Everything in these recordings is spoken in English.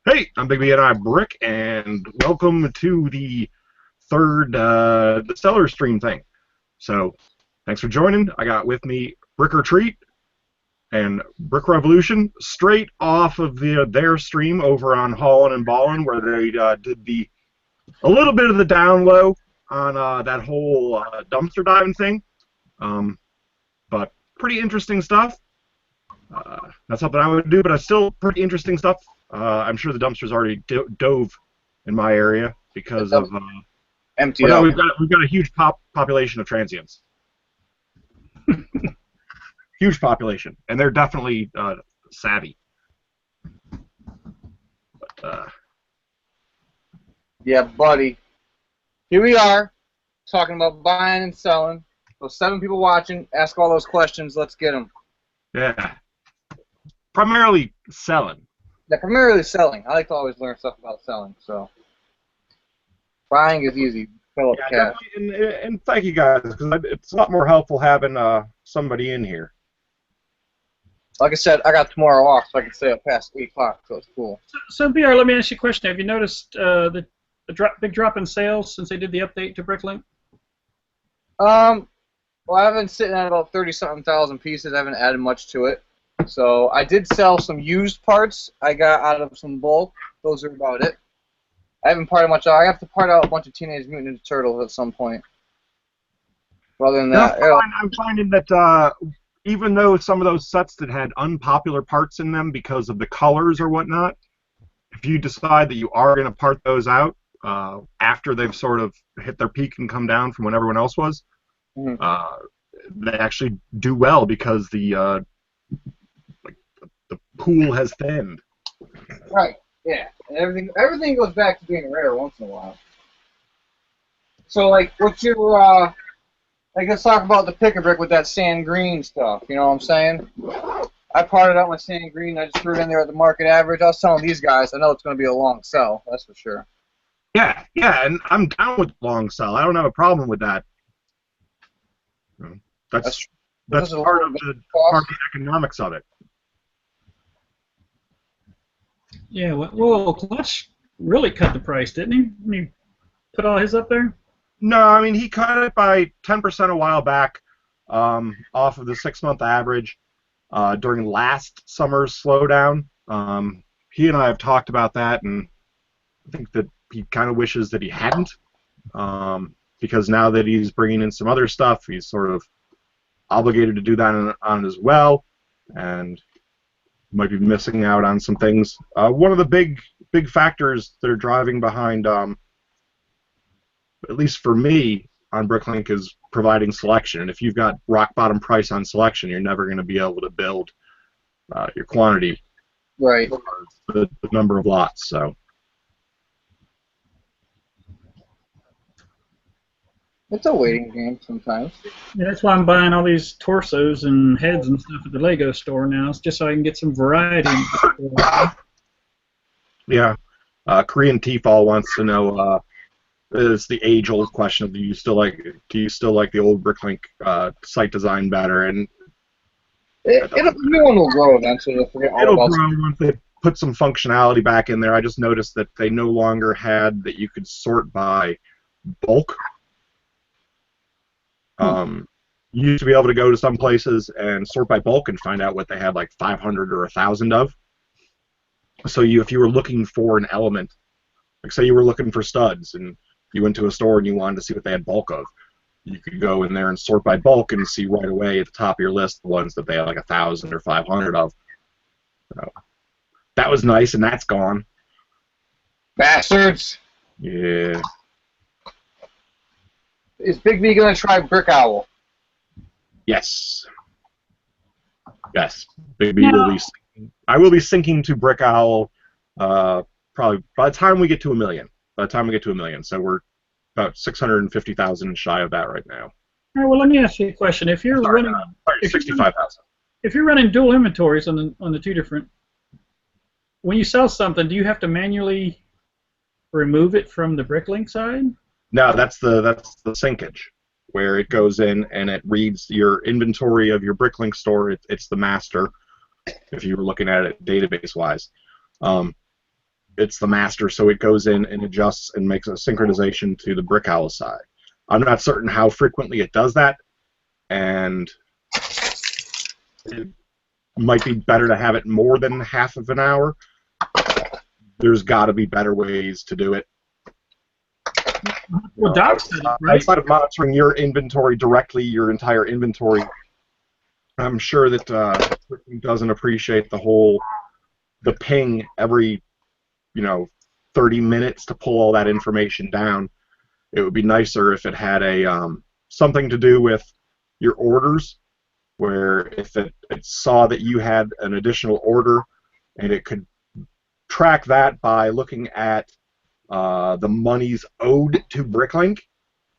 Hey, I'm Big B and I Brick, and welcome to the third the Stellar stream thing. So, thanks for joining. I got with me Brick or Treat and Brick Revolution, straight off of their stream over on Haulin' and Ballin', where they did a little bit of the down low on that whole dumpster diving thing. But pretty interesting stuff. That's something I would do, but it's still pretty interesting stuff. I'm sure the dumpsters already dove in my area because of empty well, out. no, we've got a huge population of transients, huge population, and they're definitely savvy. But, Yeah, buddy. Here we are, talking about buying and selling. Those 7 people watching, ask all those questions. Let's get them. yeah, primarily selling. Yeah, primarily selling. I like to always learn stuff about selling. So buying is easy. Fill up Yeah, cash. definitely, and thank you guys because it's a lot more helpful having somebody in here. Like I said, I got tomorrow off, so I can stay up past 8 o'clock. So it's cool. So, BR, let me ask you a question. Have you noticed the big drop in sales since they did the update to BrickLink? Well, I've been sitting at about 30-something thousand pieces. I haven't added much to it. So I did sell some used parts I got out of some bulk. Those are about it. I haven't parted much out. I have to part out a bunch of Teenage Mutant Ninja Turtles at some point. But other than that, I'm finding that even though some of those sets that had unpopular parts in them because of the colors or whatnot, if you decide that you are going to part those out after they've sort of hit their peak and come down from when everyone else was, they actually do well because the pool has thinned. right? Yeah, and everything goes back to being rare once in a while. So, like, what's your like, let's talk about the pick-a-brick with that sand green stuff. You know what I'm saying? I parted out my sand green. I just threw it in there at the market average. I was telling these guys, I know it's going to be a long sell. That's for sure. Yeah, and I'm down with long sell. I don't have a problem with that. That's part of the economics of it. Yeah, well, Clutch really cut the price, didn't he? I mean, put all his up there? No, I mean, he cut it by 10% a while back off of the 6-month average during last summer's slowdown. He and I have talked about that, and I think that he kind of wishes that he hadn't because now that he's bringing in some other stuff, he's sort of obligated to do that on as well, and might be missing out on some things. One of the big factors that are driving behind, at least for me, on BrickLink is providing selection. And if you've got rock bottom price on selection, you're never going to be able to build your quantity, right? The number of lots. So it's a waiting game sometimes. Yeah, that's why I'm buying all these torsos and heads and stuff at the Lego store now. It's just so I can get some variety. Yeah, Korean T-Fall wants to know. Is the age-old question of do you still like the old BrickLink site design better? And the new one will grow eventually. They'll forget all it'll about grow once they put some functionality back in there. I just noticed that they no longer had that you could sort by bulk. You used to be able to go to some places and sort by bulk and find out what they had like 500 or 1,000 of. So if you were looking for an element, like say you were looking for studs and you went to a store and you wanted to see what they had bulk of, you could go in there and sort by bulk and see right away at the top of your list the ones that they had like 1,000 or 500 of. So that was nice, and that's gone. bastards. Yeah. Is Big B gonna try Brick Owl? Yes. Yes. Big B will be. I will be syncing to Brick Owl probably by the time we get to 1 million. So we're about 650,000 shy of that right now. All right, well, let me ask you a question. If you're running 65,000. If you're running dual inventories on the two different, when you sell something, do you have to manually remove it from the BrickLink side? No, that's the syncage, where it goes in and it reads your inventory of your BrickLink store. It's the master, if you were looking at it database-wise. it's the master, so it goes in and adjusts and makes a synchronization to the BrickOwl side. I'm not certain how frequently it does that, and it might be better to have it more than half of an hour. There's got to be better ways to do it. Well, Doc said it, right? Outside of monitoring your inventory directly, your entire inventory, I'm sure that BrickLink doesn't appreciate the ping every 30 minutes to pull all that information down. It would be nicer if it had a something to do with your orders, where if it saw that you had an additional order, and it could track that by looking at the monies owed to BrickLink,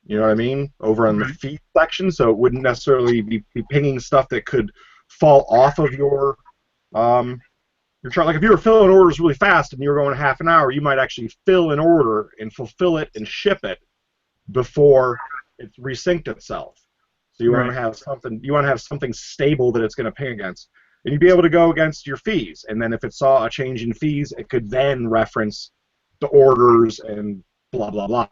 you know what I mean, over on the fee section, so it wouldn't necessarily be pinging stuff that could fall off of your chart. Like if you were filling orders really fast and you were going half an hour, you might actually fill an order and fulfill it and ship it before it's resynced itself. So you want to have something. You want to have something stable that it's going to ping against, and you'd be able to go against your fees. And then if it saw a change in fees, it could then reference the orders and blah blah blah.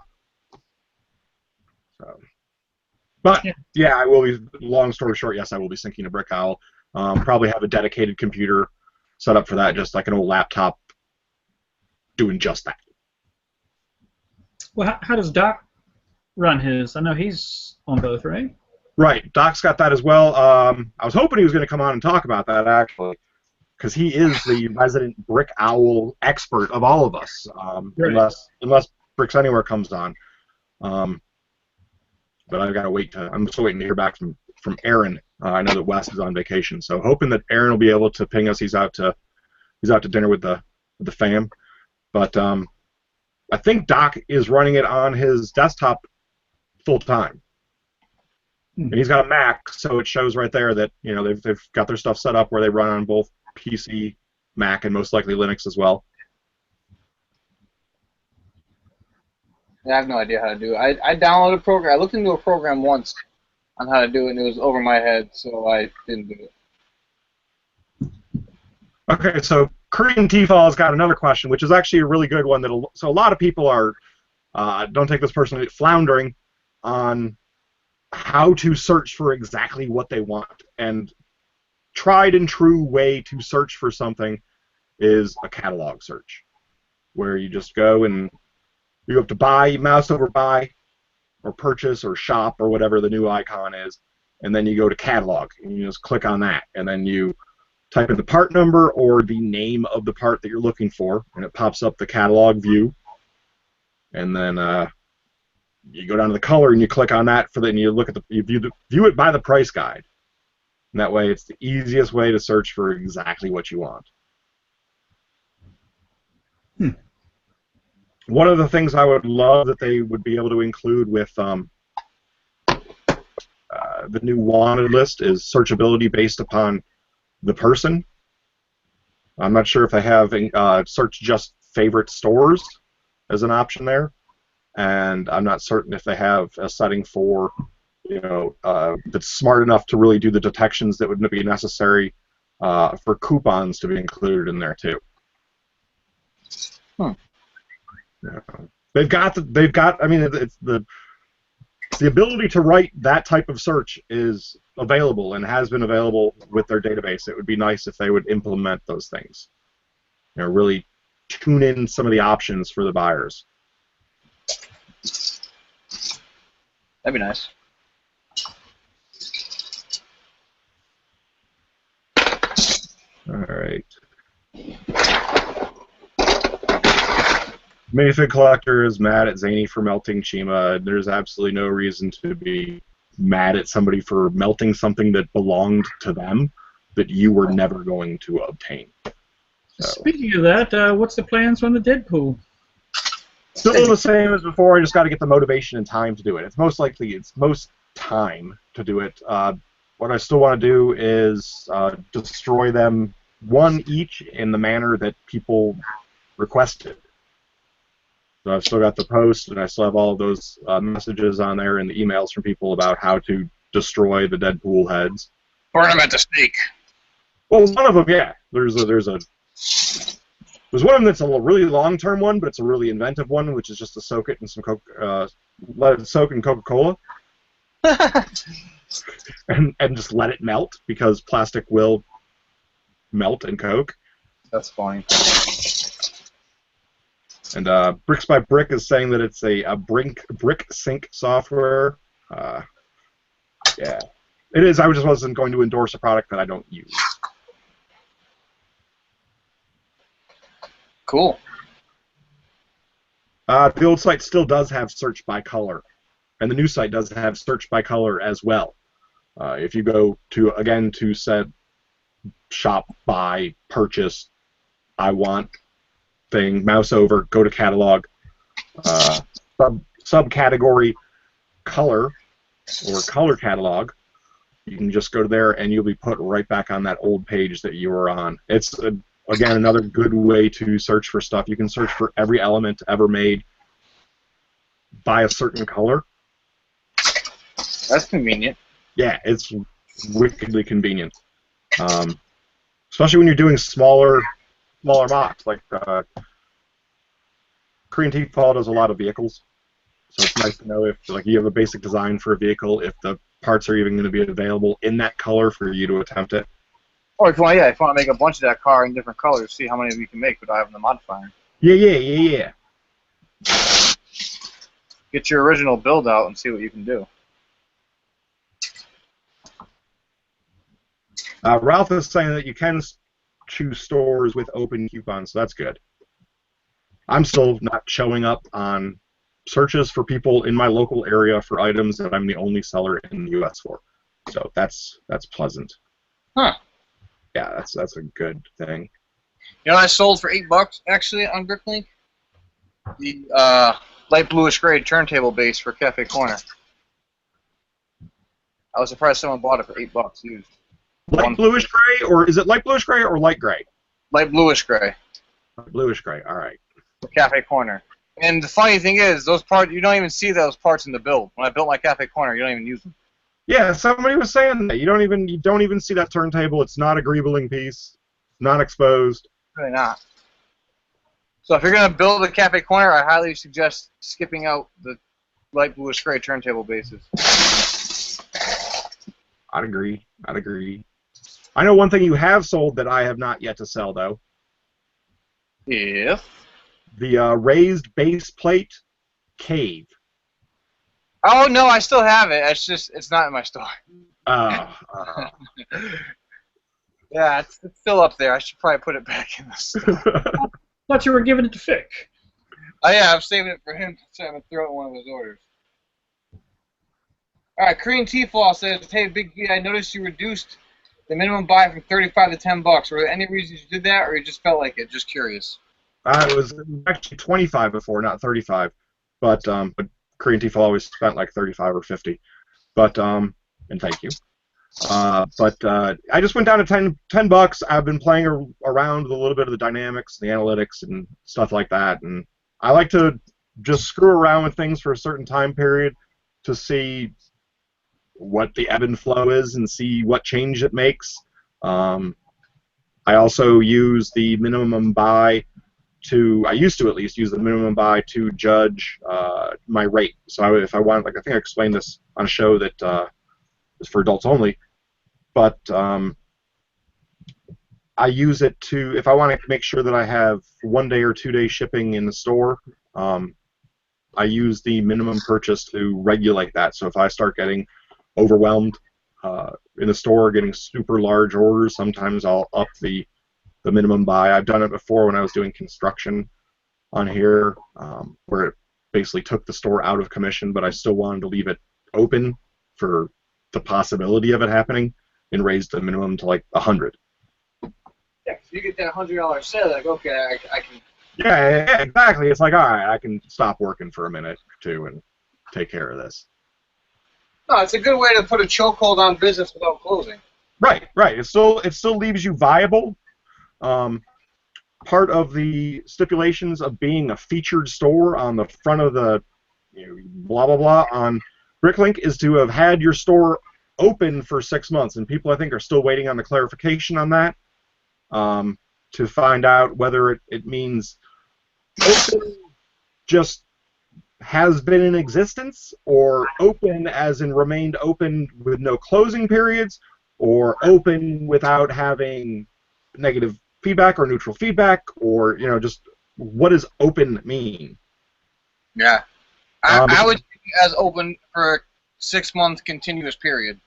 So, but yeah, I will be. Long story short, yes, I will be syncing to BrickOwl. Probably have a dedicated computer set up for that, just like an old laptop, doing just that. Well, how does Doc run his? I know he's on both, right? Right, Doc's got that as well. I was hoping he was going to come on and talk about that, actually, because he is the resident BrickOwl expert of all of us, unless Bricks Anywhere comes on. But I've got to wait. I'm still waiting to hear back from Aaron. I know that Wes is on vacation, so hoping that Aaron will be able to ping us. He's out to dinner with the fam. But I think Doc is running it on his desktop full time. And he's got a Mac, so it shows right there that they've got their stuff set up where they run on both PC, Mac, and most likely Linux as well. I have no idea how to do it. I downloaded a program. I looked into a program once on how to do it, and it was over my head, so I didn't do it. Okay, so Korean T-Fall has got another question, which is actually a really good one. So a lot of people are, don't take this personally, floundering on how to search for exactly what they want. And tried and true way to search for something is a catalog search, where you just go and you have to buy, you mouse over buy, or purchase, or shop, or whatever the new icon is, and then you go to catalog, and you just click on that, and then you type in the part number or the name of the part that you're looking for, and it pops up the catalog view, and then you go down to the color and you click on that and you look at you view it by the price guide, and that way it's the easiest way to search for exactly what you want. One of the things I would love that they would be able to include with the new wanted list is searchability based upon the person. I'm not sure if they have search just favorite stores as an option there, and I'm not certain if they have a setting for that's smart enough to really do the detections that would be necessary for coupons to be included in there too. They've got. I mean, it's the ability to write that type of search is available and has been available with their database. It would be nice if they would implement those things. Really tune in some of the options for the buyers. That'd be nice. All right. Minifig Collector is mad at Zany for melting Chima. There's absolutely no reason to be mad at somebody for melting something that belonged to them that you were never going to obtain. So. Speaking of that, what's the plans on the Deadpool? Still the same as before. I just got to get the motivation and time to do it. It's most time to do it. What I still want to do is destroy them one each in the manner that people requested. So I've still got the post, and I still have all of those messages on there and the emails from people about how to destroy the Deadpool heads. Burn them at the stake. Well, one of them, yeah. There's a There's one of them that's a really long-term one, but it's a really inventive one, which is just to soak it in some let it soak in Coca-Cola, and just let it melt, because plastic will melt in Coke. That's funny. And Bricks by Brick is saying that it's a brick sync software. Yeah, it is. I just wasn't going to endorse a product that I don't use. Cool. The old site still does have search by color, and the new site does have search by color as well. If you go to set shop, buy, purchase, I want thing, mouse over, go to catalog, subcategory color or color catalog. You can just go to there and you'll be put right back on that old page that you were on. It's again another good way to search for stuff. You can search for every element ever made by a certain color. That's convenient. Yeah, it's wickedly convenient. Especially when you're doing smaller mocks. Like Korean T-Fall does a lot of vehicles, so it's nice to know if you have a basic design for a vehicle, if the parts are even going to be available in that color for you to attempt it. Or if you want to make a bunch of that car in different colors, see how many of you can make without having the modifier. Yeah. Get your original build out and see what you can do. Ralph is saying that you can choose stores with open coupons, so that's good. I'm still not showing up on searches for people in my local area for items that I'm the only seller in the U.S. for. So that's pleasant. Huh. Yeah, that's a good thing. You know, I sold for $8 actually on BrickLink. The light bluish gray turntable base for Cafe Corner. I was surprised someone bought it for $8 used. Light bluish gray, or is it light bluish gray or light gray? Light bluish gray. Bluish gray. All right. For Cafe Corner. And the funny thing is, those parts, you don't even see those parts in the build. When I built my Cafe Corner, you don't even use them. Yeah, somebody was saying that you don't even see that turntable. It's not a greebling piece, not exposed. Really not. So if you're gonna build a Cafe Corner, I highly suggest skipping out the light bluish gray turntable bases. I'd agree. I know one thing you have sold that I have not yet to sell, though. If the raised base plate cave. Oh no, I still have it. It's not in my store. Yeah, it's still up there. I should probably put it back in the store. Thought you were giving it to Fick. Oh yeah, I'm saving it for him to throw it in one of his orders. All right, Korean T-Fall says, "Hey, Big B, I noticed you reduced the minimum buy from $35 to $10. Were there any reasons you did that, or you just felt like it? Just curious." It was actually 25 before, not 35. But Korean T-Fall always spent like 35 or 50. But and thank you. I just went down to $10. I've been playing around with a little bit of the dynamics, the analytics, and stuff like that. And I like to just screw around with things for a certain time period to see what the ebb and flow is and see what change it makes. I also use the minimum buy I used to at least use the minimum buy to judge my rate. So if I want, I think I explained this on a show that is for adults only, but I use it to, if I want to make sure that I have 1 day or 2 day shipping in the store, I use the minimum purchase to regulate that. So if I start getting overwhelmed in the store, getting super large orders, sometimes I'll up the minimum buy. I've done it before when I was doing construction on here, where it basically took the store out of commission, but I still wanted to leave it open for the possibility of it happening, and raised the minimum to like 100. Yeah, if you get that $100 sale, like, okay, I can. Yeah, exactly. It's like, all right, I can stop working for a minute or two and take care of this. No, it's a good way to put a chokehold on business without closing. Right. It still leaves you viable. Part of the stipulations of being a featured store on the front of the blah blah blah on BrickLink is to have had your store open for 6 months, and people I think are still waiting on the clarification on that. to find out whether it means open just has been in existence, or open as in remained open with no closing periods, or open without having negative feedback or neutral feedback, or just what does open mean? Yeah, I would think it as open for a 6-month continuous period.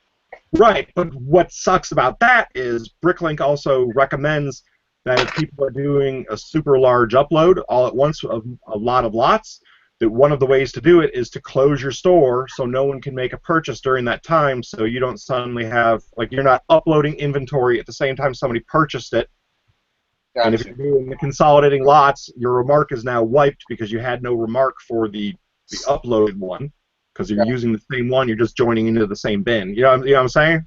Right, but what sucks about that is BrickLink also recommends that if people are doing a super large upload all at once of a lot of lots, that one of the ways to do it is to close your store so no one can make a purchase during that time, so you don't suddenly have, like, you're not uploading inventory at the same time somebody purchased it. Gotcha. And if you're doing the consolidating lots, your remark is now wiped because you had no remark for the uploaded one, because you're using the same one, you're just joining into the same bin. You know what I'm saying?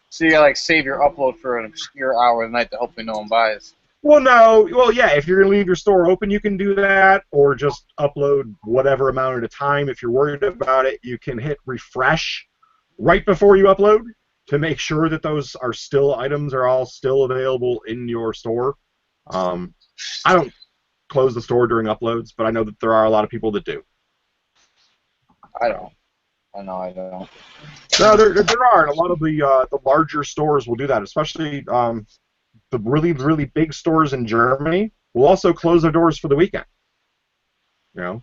So you like save your upload for an obscure hour of the night that hopefully no one buys. Well, no. Well, yeah, if you're going to leave your store open, you can do that, or just upload whatever amount at a time. If you're worried about it, you can hit refresh right before you upload to make sure that those items are all still available in your store. I don't close the store during uploads, but I know that there are a lot of people that do. I don't. I know I don't. No, there are, and a lot of the larger stores will do that, especially the really, really big stores in Germany will also close their doors for the weekend. Because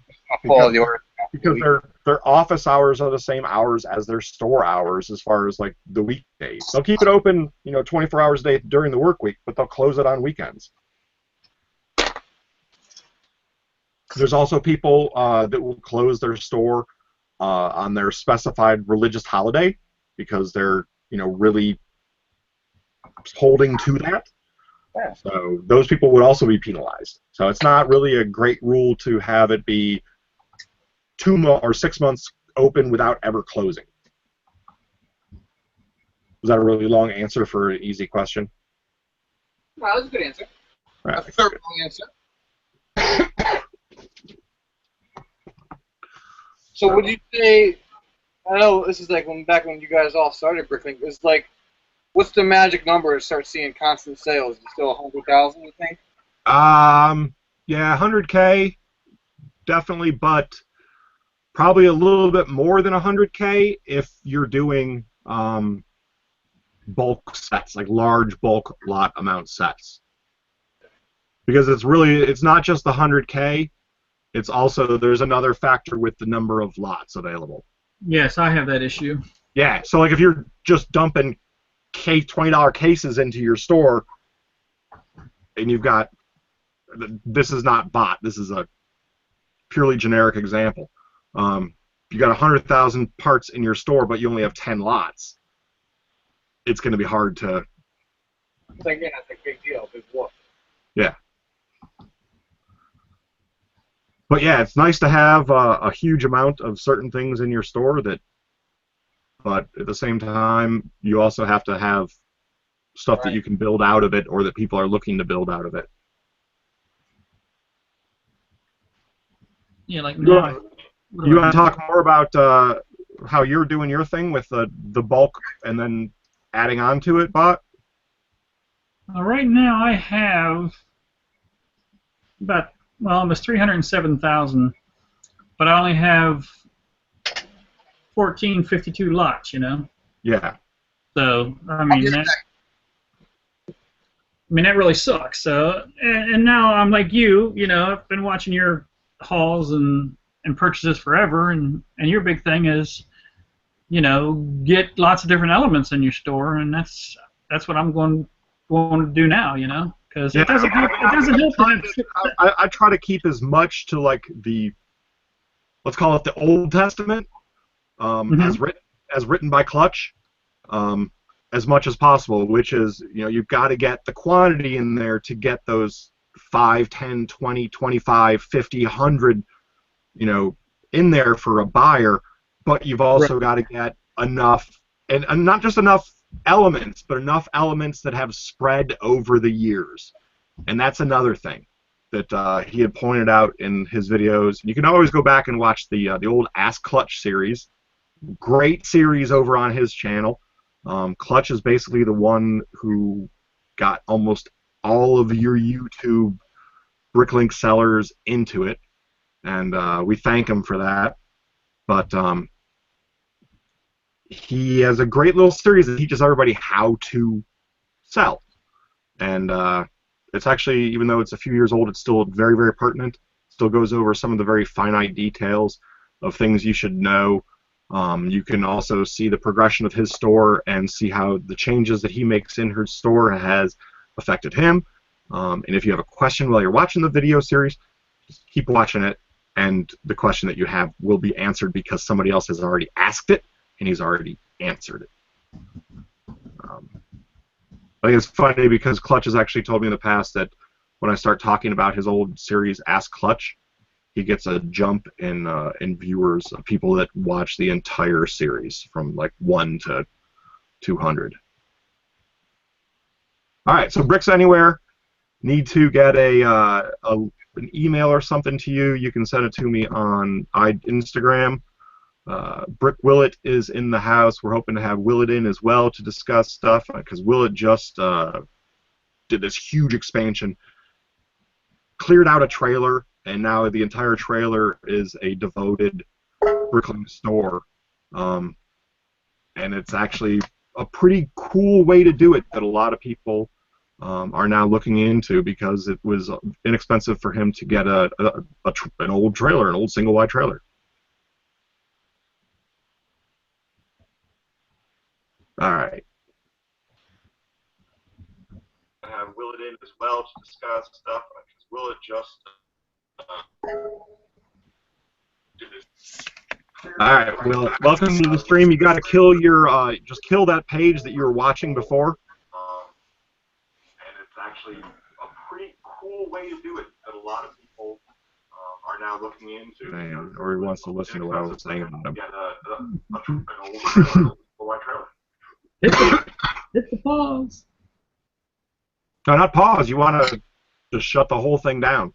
their office hours are the same hours as their store hours as far as like the weekdays. They'll keep it open, 24 hours a day during the work week, but they'll close it on weekends. There's also people that will close their store on their specified religious holiday because they're, really holding to that. Yeah. So those people would also be penalized. So it's not really a great rule to have it be 2 or 6 months open without ever closing. Was that a really long answer for an easy question? No, that was a good answer. Right. A thorough answer. So would you say, I know this is like back when you guys all started BrickLink, it's like, what's the magic number to start seeing constant sales? Is it still 100,000, you think? Yeah, 100K, definitely, but probably a little bit more than 100K if you're doing bulk sets, like large bulk lot amount sets. Because it's not just the 100K, it's also, there's another factor with the number of lots available. Yes, I have that issue. Yeah, so like if you're just dumping $20 cases into your store, and you've got, this is not bot, this is a purely generic example. You got 100,000 parts in your store, but you only have 10 lots. It's going to be hard to. It's like, yeah, that's a big deal. Big whoop. Yeah. But yeah, it's nice to have a huge amount of certain things in your store but at the same time, you also have to have stuff that you can build out of it, or that people are looking to build out of it. Yeah, like you want to talk more about how you're doing your thing with the bulk and then adding on to it, bot? Right now I have about, almost 307,000, but I only have 1452 lots, Yeah. So, I mean, that really sucks. So, and now I'm like you, I've been watching your hauls and purchases forever, and your big thing is, get lots of different elements in your store, and that's what I'm going to do now, because it doesn't help. I try to keep as much to like let's call it the Old Testament, as written by Clutch, as much as possible, which is, you've got to get the quantity in there to get those 5, 10, 20, 25, 50, 100, in there for a buyer, but you've also got to get enough, and not just enough elements, but enough elements that have spread over the years. And that's another thing that he had pointed out in his videos. You can always go back and watch the old Ask Clutch series. Great series over on his channel. Clutch is basically the one who got almost all of your YouTube BrickLink sellers into it, and we thank him for that. But he has a great little series that teaches everybody how to sell, and it's actually, even though it's a few years old, it's still very, very pertinent. Still goes over some of the very finite details of things you should know. You can also see the progression of his store and see how the changes that he makes in his store has affected him. And if you have a question while you're watching the video series, just keep watching it, and the question that you have will be answered because somebody else has already asked it and he's already answered it. I think it's funny because Clutch has actually told me in the past that when I start talking about his old series, Ask Clutch, he gets a jump in viewers of people that watch the entire series from like 1 to 200. All right, so Bricks Anywhere need to get an email or something to you. You can send it to me on Instagram. Brick Willett is in the house. We're hoping to have Willett in as well to discuss stuff because Willett just did this huge expansion, cleared out a trailer, and now the entire trailer is a devoted BrickLink store. And it's actually a pretty cool way to do it that a lot of people are now looking into because it was inexpensive for him to get an old trailer, an old single-wide trailer. All right. I have Willett in as well to discuss stuff because Willett just did this. All right, Willett, welcome to the stream. You got to kill your just kill that page that you were watching before. And it's actually a pretty cool way to do it that a lot of people are now looking into. Or he wants to listen to what I was saying about him. An old trailer. Hit the pause. No, not pause. You want to just shut the whole thing down,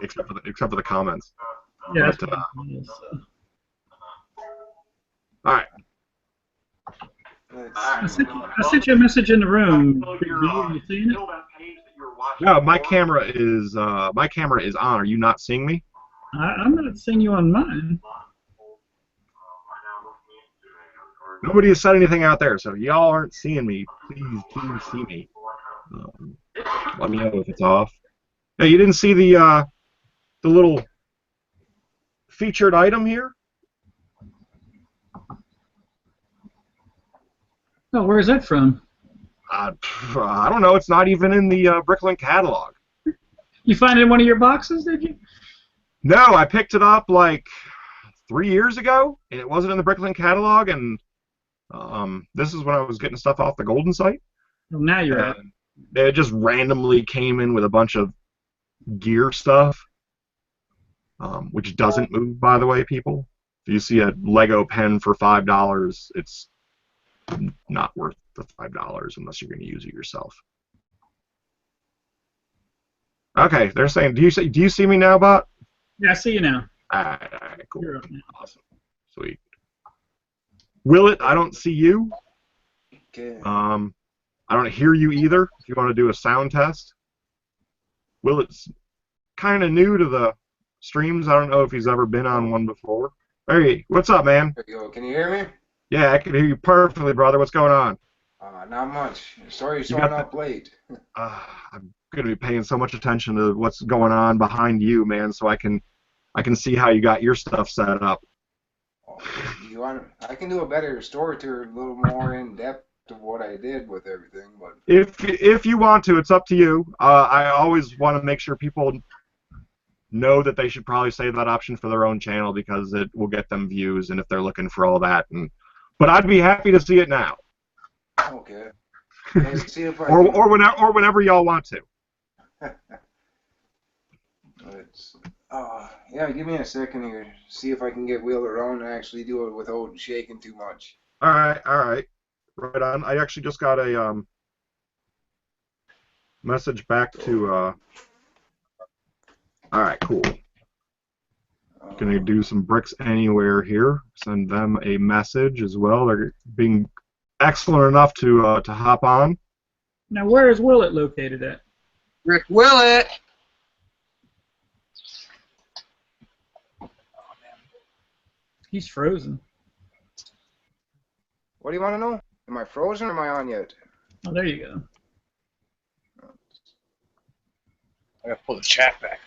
except for the comments. Yeah. But, all right. I sent you a message in the room. Are you seeing it? No, my camera is on. Are you not seeing me? I'm not seeing you on mine. Nobody has said anything out there, so if y'all aren't seeing me, please see me. Let me know if it's off. Hey, you didn't see the little featured item here? Oh, where is that from? I don't know. It's not even in the BrickLink catalog. You find it in one of your boxes, did you? No, I picked it up like 3 years ago, and it wasn't in the BrickLink catalog, and this is when I was getting stuff off the Golden site. Well, now you're at. It just randomly came in with a bunch of gear stuff, which doesn't move, by the way, people. If you see a Lego pen for $5, it's not worth the $5 unless you're going to use it yourself. Okay, they're saying, do you see me now, Bot? Yeah, I see you now. All right, cool. You're up now. Awesome. Sweet. Willett, I don't see you. Okay. I don't hear you either. If you want to do a sound test. Willett's kind of new to the streams. I don't know if he's ever been on one before. Hey, what's up, man? There you go. Can you hear me? Yeah, I can hear you perfectly, brother. What's going on? Not much. Sorry you're You got showing up late. I'm going to be paying so much attention to what's going on behind you, man, so I can see how you got your stuff set up. I can do a better story tour, a little more in depth of what I did with everything, but if you want to, it's up to you. I always want to make sure people know that they should probably save that option for their own channel because it will get them views, and if they're looking for all that, but I'd be happy to see it now. okay. Let's see if I or whenever y'all want to. Yeah, give me a second here. See if I can get wheeled around and actually do it without shaking too much. All right. Right on. I actually just got a message back to. All right, cool. Gonna do some Bricks Anywhere here. Send them a message as well. They're being excellent enough to hop on. Now, where is Willett located at? Rick Willett. He's frozen. What do you want to know? Am I frozen or am I on yet? Oh, there you go. I gotta pull the chat back.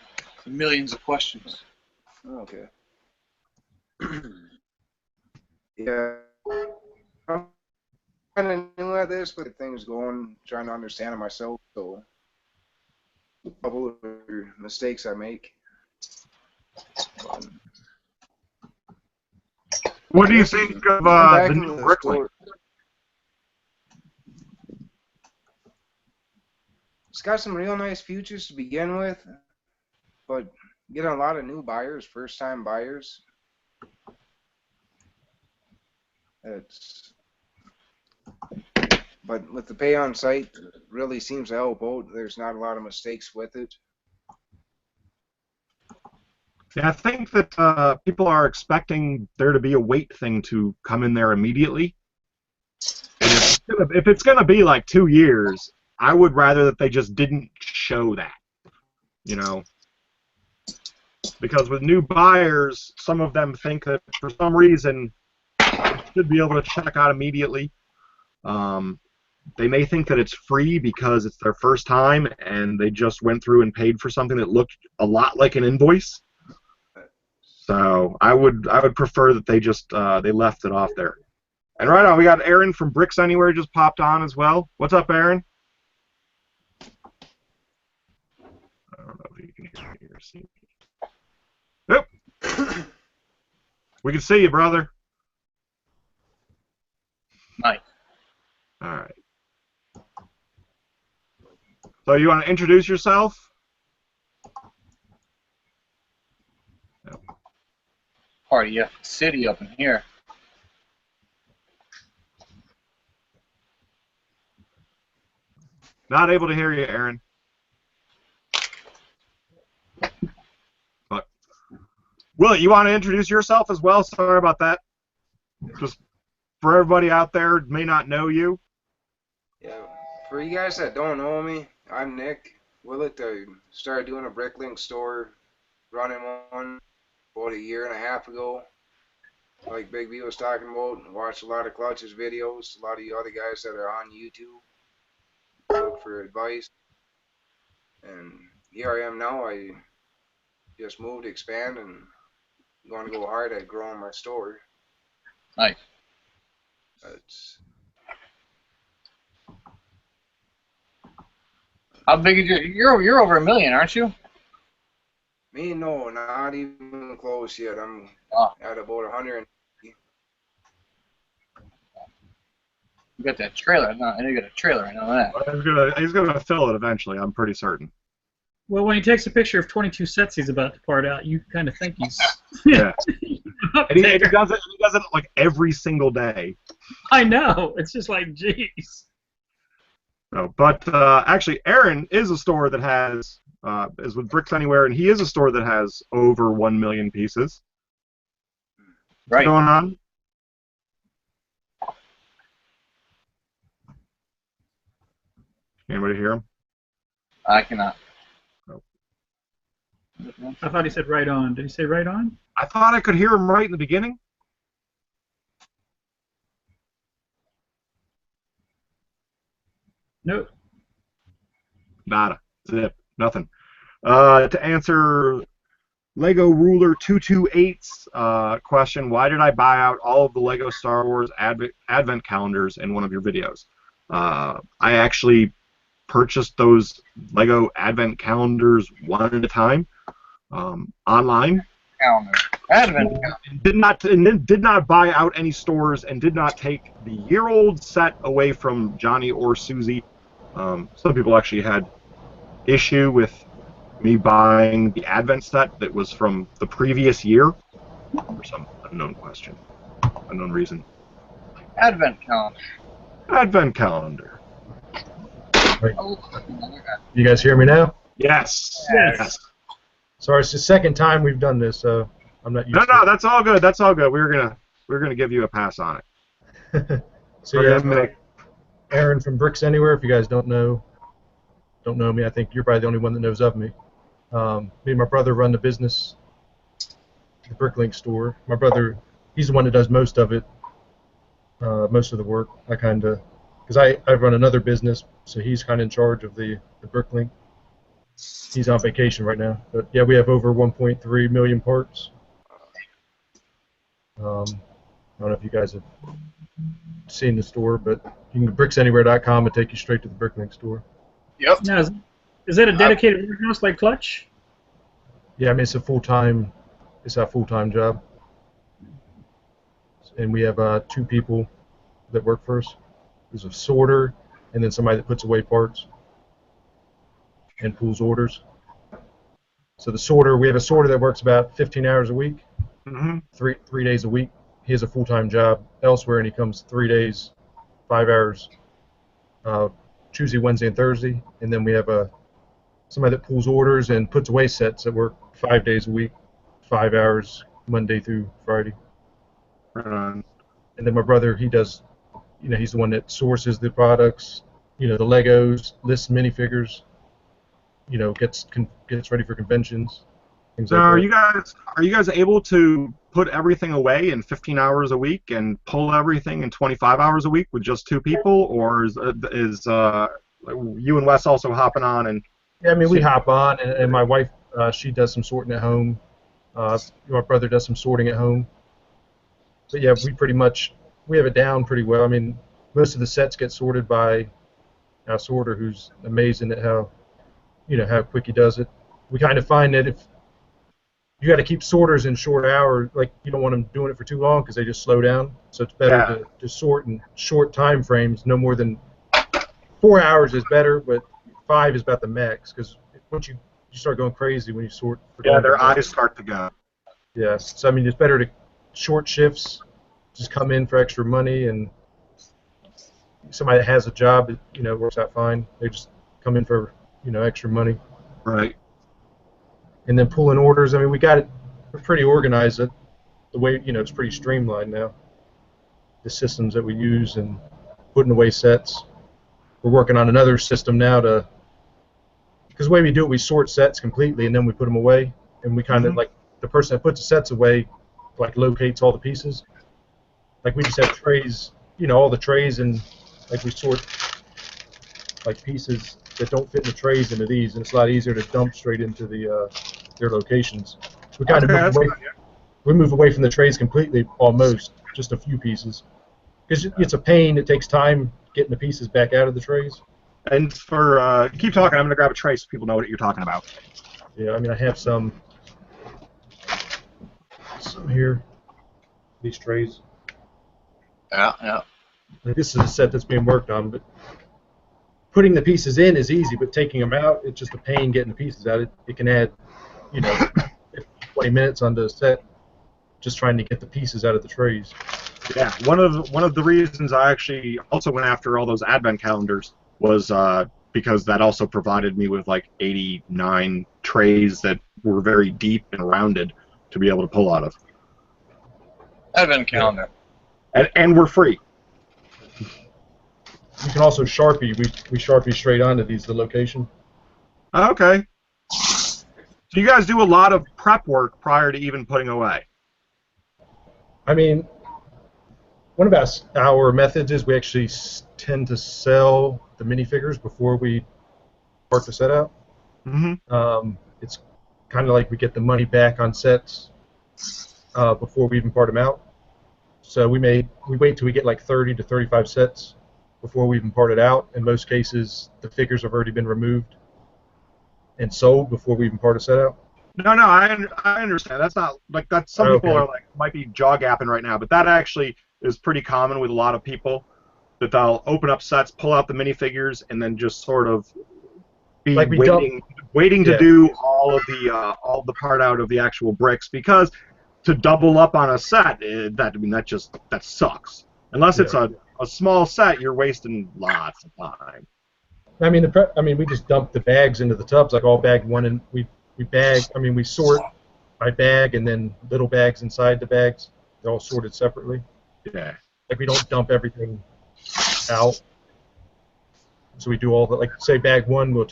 Millions of questions. Okay. Yeah. I'm kind of new at this, but things going, trying to understand it myself. So, a couple of mistakes I make. What do you think of the new BrickLink? It's got some real nice features to begin with, but getting a lot of new buyers, first-time buyers. But with the pay on site, it really seems to help out. There's not a lot of mistakes with it. Yeah, I think that people are expecting there to be a weight thing to come in there immediately. And if it's gonna be like 2 years, I would rather that they just didn't show that, you know. Because with new buyers, some of them think that for some reason they should be able to check out immediately. They may think that it's free because it's their first time and they just went through and paid for something that looked a lot like an invoice. So I would prefer that they just they left it off there. And right now we got Aaron from Bricks Anywhere just popped on as well. What's up, Aaron? I don't know if you can hear me or see me. Nope. We can see you, brother. Nice. All right. So you want to introduce yourself? Yep. Party F City up in here. Not able to hear you, Aaron. But Will, you want to introduce yourself as well? Sorry about that. Just for everybody out there who may not know you. Yeah, for you guys that don't know me, I'm Nick Willett. I started doing a BrickLink store, running one about 1.5 years ago. Like Big B was talking about, watched a lot of Clutch's videos, a lot of you other guys that are on YouTube. Look for advice, and here I am now. I just moved to expand and going to go hard at growing my store. Nice. How big is you're over 1 million, aren't you? Me, no, not even close yet. I'm at about 100. You got that trailer. No, I know you got a trailer. I know that. He's gonna fill it eventually. I'm pretty certain. Well, when he takes a picture of 22 sets he's about to part out, you kind of think he's yeah. And he does it like every single day. I know. It's just like, geez. No, but actually, Aaron is a store that has is with Bricks Anywhere, and he is a store that has over 1 million pieces. Right. What's going on? Anybody hear him? I cannot. No. I thought he said right on. Did he say right on? I thought I could hear him right in the beginning. Nope. Nada. Zip. Nothing. To answer Lego Ruler 228's question, why did I buy out all of the Lego Star Wars Advent calendars in one of your videos? I actually purchased those Lego Advent calendars one at a time online. Advent calendar. Did not buy out any stores and did not take the year-old set away from Johnny or Susie. Some people actually had issue with me buying the Advent set that was from the previous year for some unknown reason. Advent calendar. Advent calendar. Right. You guys hear me now? Yes. Yes. Sorry, it's the second time we've done this, so I'm not used to No, that's all good. That's all good. We're gonna give you a pass on it. So yeah, Aaron from Bricks Anywhere. If you guys don't know me, I think you're probably the only one that knows of me. Me and my brother run the business, the BrickLink store. My brother, he's the one that does most of it, most of the work. I kind of, because I run another business, so he's kind of in charge of the BrickLink. He's on vacation right now, but yeah, we have over 1.3 million parts. I don't know if you guys have seen the store, but you can go to bricksanywhere.com and take you straight to the BrickLink store. Yep. Now, is that a dedicated warehouse like Clutch? Yeah, I mean it's our full-time job, and we have 2 people that work for us. There's a sorter, and then somebody that puts away parts and pulls orders. So the sorter, we have a sorter that works about 15 hours a week, 3 days a week. He has a full-time job elsewhere, and he comes 3 days, 5 hours, Tuesday, Wednesday, and Thursday. And then we have somebody that pulls orders and puts away sets that work 5 days a week, 5 hours, Monday through Friday. And then my brother, he does, he's the one that sources the products, the Legos, lists minifigures, gets ready for conventions. So are you guys able to put everything away in 15 hours a week and pull everything in 25 hours a week with just 2 people, or is you and Wes also hopping on and? Yeah, I mean we hop on, and my wife she does some sorting at home. My brother does some sorting at home. But yeah, we have it down pretty well. I mean, most of the sets get sorted by our sorter, who's amazing at how quick he does it. We kind of find that if you got to keep sorters in short hours, like you don't want them doing it for too long because they just slow down. So it's better to sort in short time frames. No more than 4 hours is better, but 5 is about the max because once you start going crazy when you sort. Their eyes start to go. Yeah, so I mean it's better to short shifts, just come in for extra money, and somebody that has a job that works out fine. They just come in for extra money. Right. And then pulling orders. I mean, we're pretty organized. The way it's pretty streamlined now. The systems that we use and putting away sets. We're working on another system now because the way we do it, we sort sets completely and then we put them away, and we kind of like the person that puts the sets away, like locates all the pieces. Like we just have trays, all the trays, and like we sort like pieces that don't fit in the trays into these, and it's a lot easier to dump straight into their locations. We kind of move away from the trays completely, almost just a few pieces, because it's a pain. It takes time getting the pieces back out of the trays. And for keep talking, I'm gonna grab a tray so people know what you're talking about. Yeah, I mean I have some here. These trays. Yeah. Like this is a set that's being worked on, but putting the pieces in is easy, but taking them out, it's just a pain getting the pieces out. It can add, 20 minutes onto a set just trying to get the pieces out of the trays. Yeah, one of the reasons I actually also went after all those advent calendars was because that also provided me with like 89 trays that were very deep and rounded to be able to pull out of. Advent calendar. And we're free. You can also Sharpie. We Sharpie straight onto the location. Okay. So you guys do a lot of prep work prior to even putting away. I mean, one of our methods is we actually tend to sell the minifigures before we part the set out. It's kind of like we get the money back on sets before we even part them out. So we wait till we get like 30 to 35 sets before we even part it out. In most cases, the figures have already been removed and sold before we even part a set out. No, I understand. That's not like that. Some people are like might be jaw gapping right now, but that actually is pretty common with a lot of people. That they'll open up sets, pull out the minifigures, and then just sort of be like waiting to do all the part out of the actual bricks, because to double up on a set, that sucks. Unless it's a small set, you're wasting lots of time. I mean, we just dump the bags into the tubs, like all bag one, and we bag. I mean, we sort by bag, and then little bags inside the bags. They're all sorted separately. Yeah. Like we don't dump everything out. So we do all the, like, say bag 1, we'll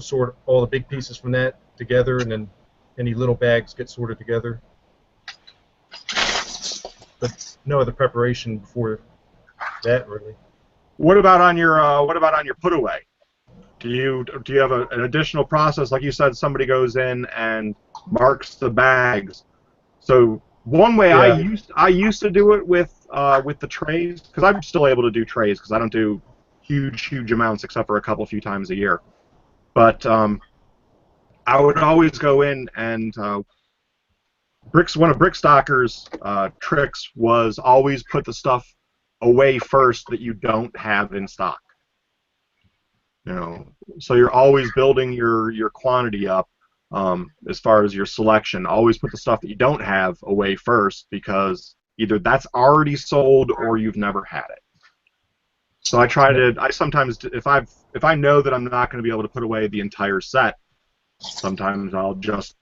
sort all the big pieces from that together, and then any little bags get sorted together. But no other preparation before that, really. What about on your put away? Do you have an additional process? Like you said, somebody goes in and marks the bags. So one way Yeah. I used to do it with the trays, because I'm still able to do trays because I don't do huge amounts except for a few times a year. But I would always go in and one of BrickStocker's tricks was always put the stuff away first that you don't have in stock. You know, so you're always building your quantity up as far as your selection. Always put the stuff that you don't have away first, because either that's already sold or you've never had it. So I sometimes, if I know that I'm not going to be able to put away the entire set, sometimes I'll just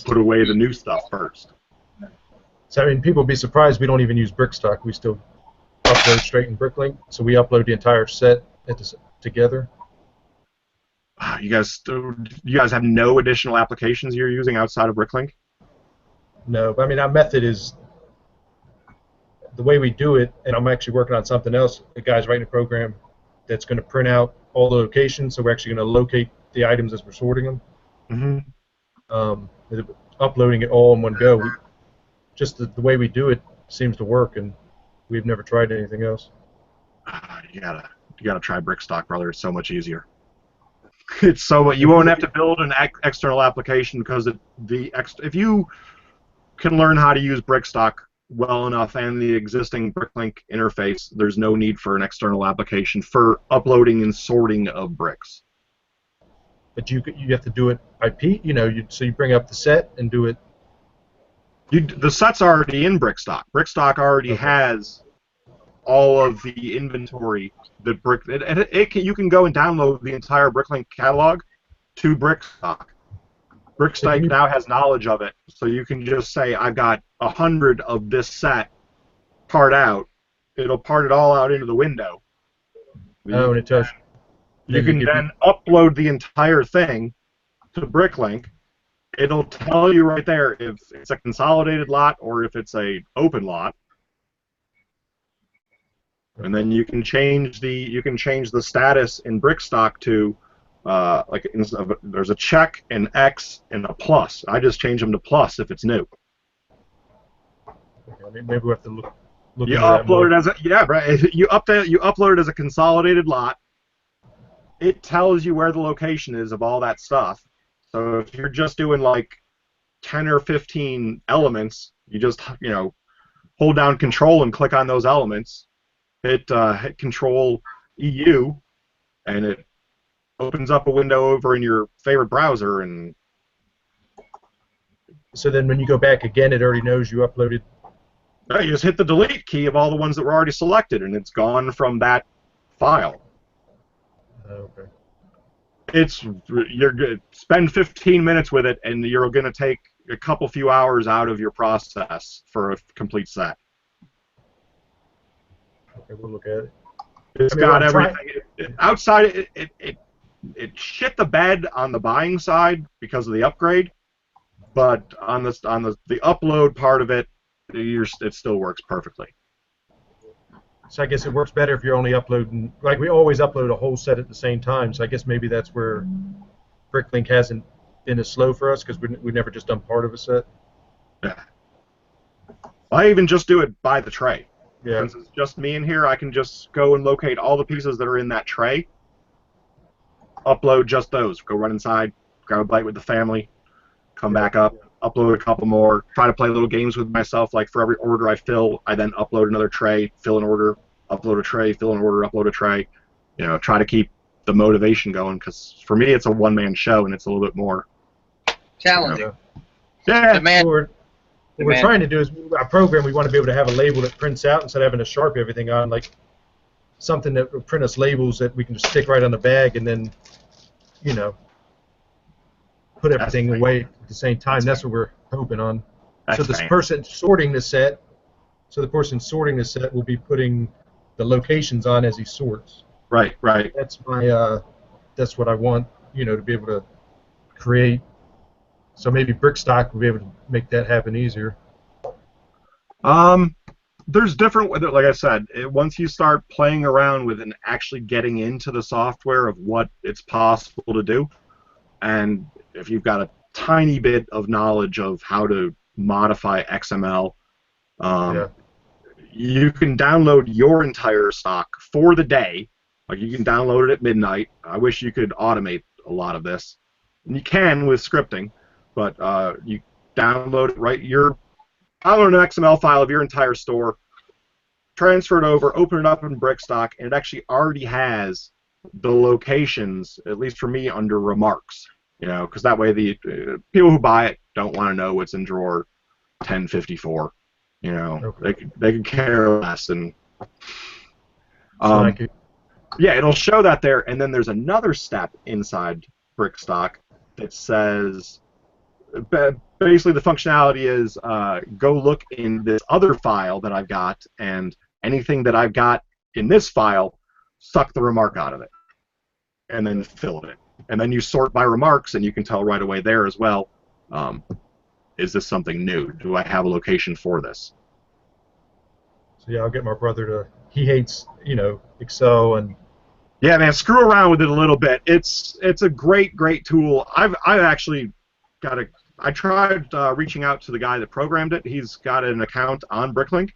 put away the new stuff first. So I mean, people would be surprised we don't even use BrickStock. We still upload straight in BrickLink. So we upload the entire set together. You guys have no additional applications you're using outside of BrickLink? No, but I mean, our method is the way we do it, and I'm actually working on something else. The guy's writing a program that's going to print out all the locations, so we're actually going to locate the items as we're sorting them. Uploading it all in one go. Just the way we do it seems to work, and we've never tried anything else. You gotta try BrickStock, brother. It's so much easier. It's so you won't have to build an external application, because if you can learn how to use BrickStock well enough and the existing BrickLink interface, there's no need for an external application for uploading and sorting of bricks. But you have to do it IP, so you bring up the set and do it. The set's already in BrickStock. BrickStock already has all of the inventory that you can go and download the entire BrickLink catalog to BrickStock. BrickStock now has knowledge of it, so you can just say, I've got 100 of this set, part out. It'll part it all out into the window. Oh, and it does. You can then upload the entire thing to BrickLink. It'll tell you right there if it's a consolidated lot or if it's a open lot. And then you can change the status in BrickStock to there's a check, an X, and a plus. I just change them to plus if it's new. Okay, maybe we have to look. You upload it as you upload it as a consolidated lot. It tells you where the location is of all that stuff. So if you're just doing like 10 or 15 elements, you just hold down Control and click on those elements. Hit Control EU, and it opens up a window over in your favorite browser. And so then when you go back again, it already knows you uploaded. No, you just hit the delete key of all the ones that were already selected, and it's gone from that file. Okay. You're good. Spend 15 minutes with it, and you're going to take a few hours out of your process for a complete set. Okay, we'll look at it. It's got everything. Outside, it shit the bed on the buying side because of the upgrade, but on the upload part of it, it still works perfectly. So I guess it works better if you're only uploading, like we always upload a whole set at the same time, so I guess maybe that's where BrickLink hasn't been as slow for us, because we've never just done part of a set. Yeah. I even just do it by the tray. Yeah. Since it's just me in here, I can just go and locate all the pieces that are in that tray, upload just those, go run inside, grab a bite with the family, come back up, upload a couple more, try to play little games with myself, like for every order I fill, I then upload another tray, fill an order, upload a tray, fill an order, upload a tray. Try to keep the motivation going, because for me it's a one-man show and it's a little bit more challenging. Yeah. Demand. What we're trying to do is, our program, we want to be able to have a label that prints out instead of having to sharp everything on, like something that will print us labels that we can just stick right on the bag and then, put everything away at the same time. That's what we're hoping on. So the person sorting the set will be putting the locations on as he sorts. Right, right. That's my that's what I want, to be able to create. So maybe Brickstock will be able to make that happen easier. There's different, like I said, once you start playing around with and actually getting into the software of what it's possible to do, and if you've got a tiny bit of knowledge of how to modify XML, Yeah. you can download your entire stock for the day. Like you can download it at midnight. I wish you could automate a lot of this. And you can with scripting, but you download it right. Download an XML file of your entire store, transfer it over, open it up in Brickstock, and it actually already has the locations, at least for me, under remarks. Because that way the people who buy it don't want to know what's in drawer 1054. Okay. They can care less. And So yeah, it'll show that there, and then there's another step inside Brickstock that says basically the functionality is go look in this other file that I've got, and anything that I've got in this file, suck the remark out of it, and then fill it in. And then you sort by remarks, and you can tell right away there as well, is this something new? Do I have a location for this? So yeah, I'll get my brother to. He hates, Excel and. Yeah, man, screw around with it a little bit. It's a great tool. I've actually got a. I tried reaching out to the guy that programmed it. He's got an account on BrickLink.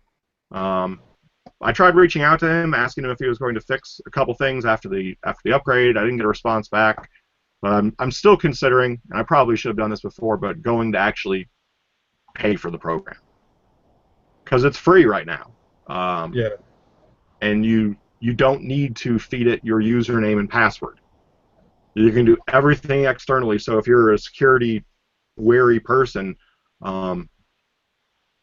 I tried reaching out to him, asking him if he was going to fix a couple things after the upgrade. I didn't get a response back, but I'm still considering, and I probably should have done this before, but going to actually pay for the program because it's free right now. Yeah. And you don't need to feed it your username and password. You can do everything externally. So if you're a security-wary person,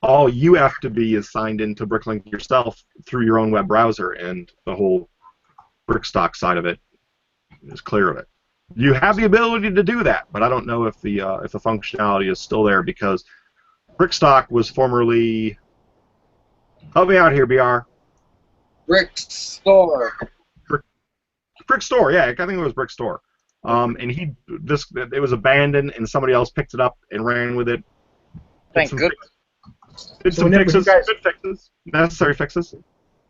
all you have to be is signed into BrickLink yourself through your own web browser, and the whole Brickstock side of it is clear of it. You have the ability to do that, but I don't know if the functionality is still there because Brickstock was formerly. Help me out here, BR. Brick Store. Brick Store, yeah, I think it was Brick Store. And it was abandoned, and somebody else picked it up and ran with it. Thank goodness. Did some fixes, good fixes, necessary fixes.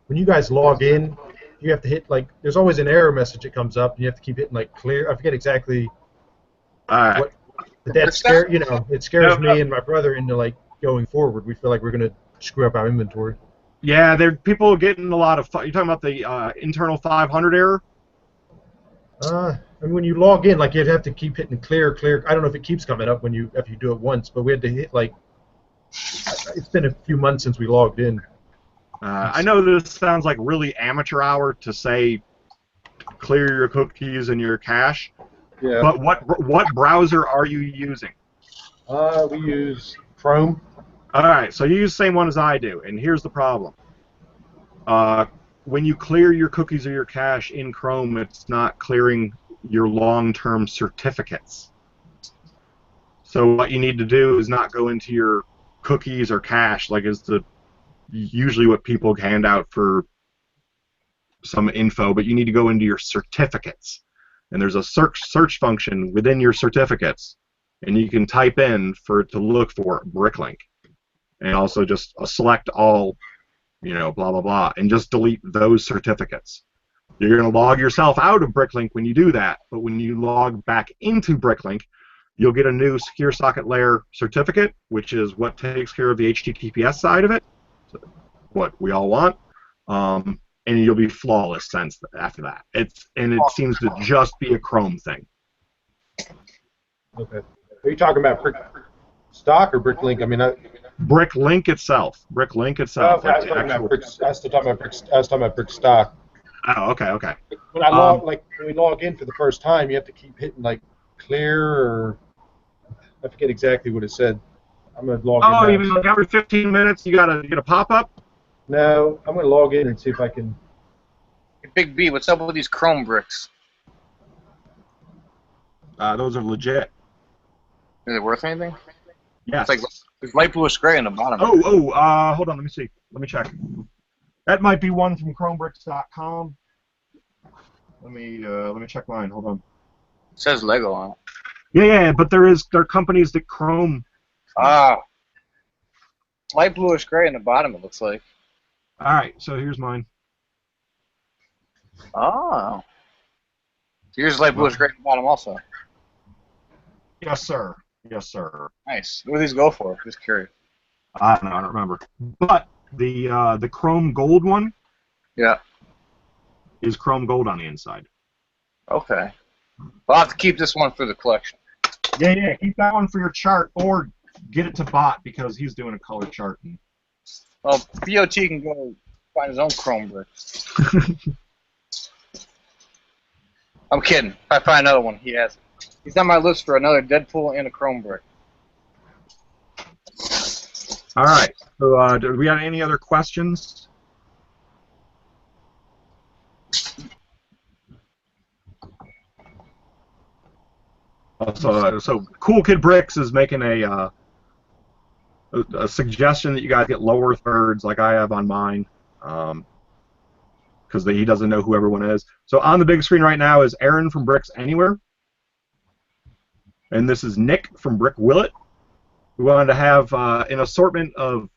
When you guys log in, you have to hit there's always an error message that comes up, and you have to keep hitting clear. I forget exactly. What. But that it scares me and my brother into going forward. We feel like we're gonna screw up our inventory. Yeah, people getting a lot of. You're talking about the internal 500 error. And when you log in, you'd have to keep hitting clear. I don't know if it keeps coming up if you do it once, but we had to hit it's been a few months since we logged in. I know this sounds like really amateur hour to say clear your cookies and your cache. Yeah. But what browser are you using? We use Chrome. All right, so you use the same one as I do, and here's the problem. When you clear your cookies or your cache in Chrome, it's not clearing your long-term certificates. So what you need to do is not go into your cookies or cache, usually what people hand out for some info, but you need to go into your certificates. And there's a search function within your certificates, and you can type in for it to look for BrickLink. And also just select all, blah, blah, blah, and just delete those certificates. You're going to log yourself out of BrickLink when you do that, but when you log back into BrickLink, you'll get a new secure socket layer certificate, which is what takes care of the HTTPS side of it, what we all want, and you'll be flawless after that. It seems to just be a Chrome thing. Okay. Are you talking about Brickstock or BrickLink? I mean, BrickLink itself. BrickLink itself. Okay, I was talking about Brickstock. Oh, okay. When when we log in for the first time, you have to keep hitting clear or I forget exactly what it said. I'm gonna log in. Oh, you mean every 15 minutes you get a pop-up? No, I'm gonna log in and see if I can. Hey, Big B, what's up with these Chrome bricks? Those are legit. Is it worth anything? Yes. It's there's light bluish gray in the bottom. Hold on, let me see. Let me check. That might be one from chromebricks.com. Let me check mine. Hold on. It says Lego on it. Yeah, but there are companies that chrome. Ah, light bluish gray in the bottom. It looks like. All right, so here's mine. Oh. Here's light bluish gray in the bottom also. Yes, sir. Yes, sir. Nice. What do these go for? Just curious. I don't know. I don't remember. But the chrome gold one. Yeah. Is chrome gold on the inside. Okay. I'll have to keep this one for the collection. Yeah. Keep that one for your chart, or get it to Bot because he's doing a color chart. Well, BOT can go find his own chrome bricks. I'm kidding. If I find another one, he has it. He's on my list for another Deadpool and a chrome brick. All right. So, do we have any other questions? So Cool Kid Bricks is making a suggestion that you guys get lower thirds, like I have on mine, because he doesn't know who everyone is. So on the big screen right now is Aaron from Bricks Anywhere, and this is Nick from Brick Willet. We wanted to have an assortment of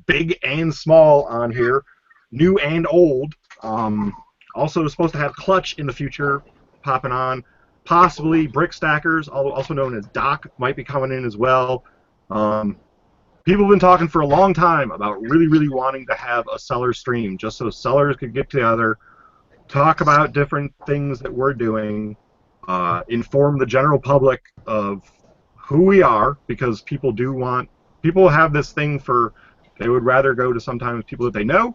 big and small on here, new and old. Also supposed to have Clutch in the future popping on. Possibly Brick Stackers, also known as Doc, might be coming in as well. People have been talking for a long time about really wanting to have a seller stream, just so sellers could get together, talk about different things that we're doing, inform the general public of who we are, because people have this thing for, they would rather go to sometimes people that they know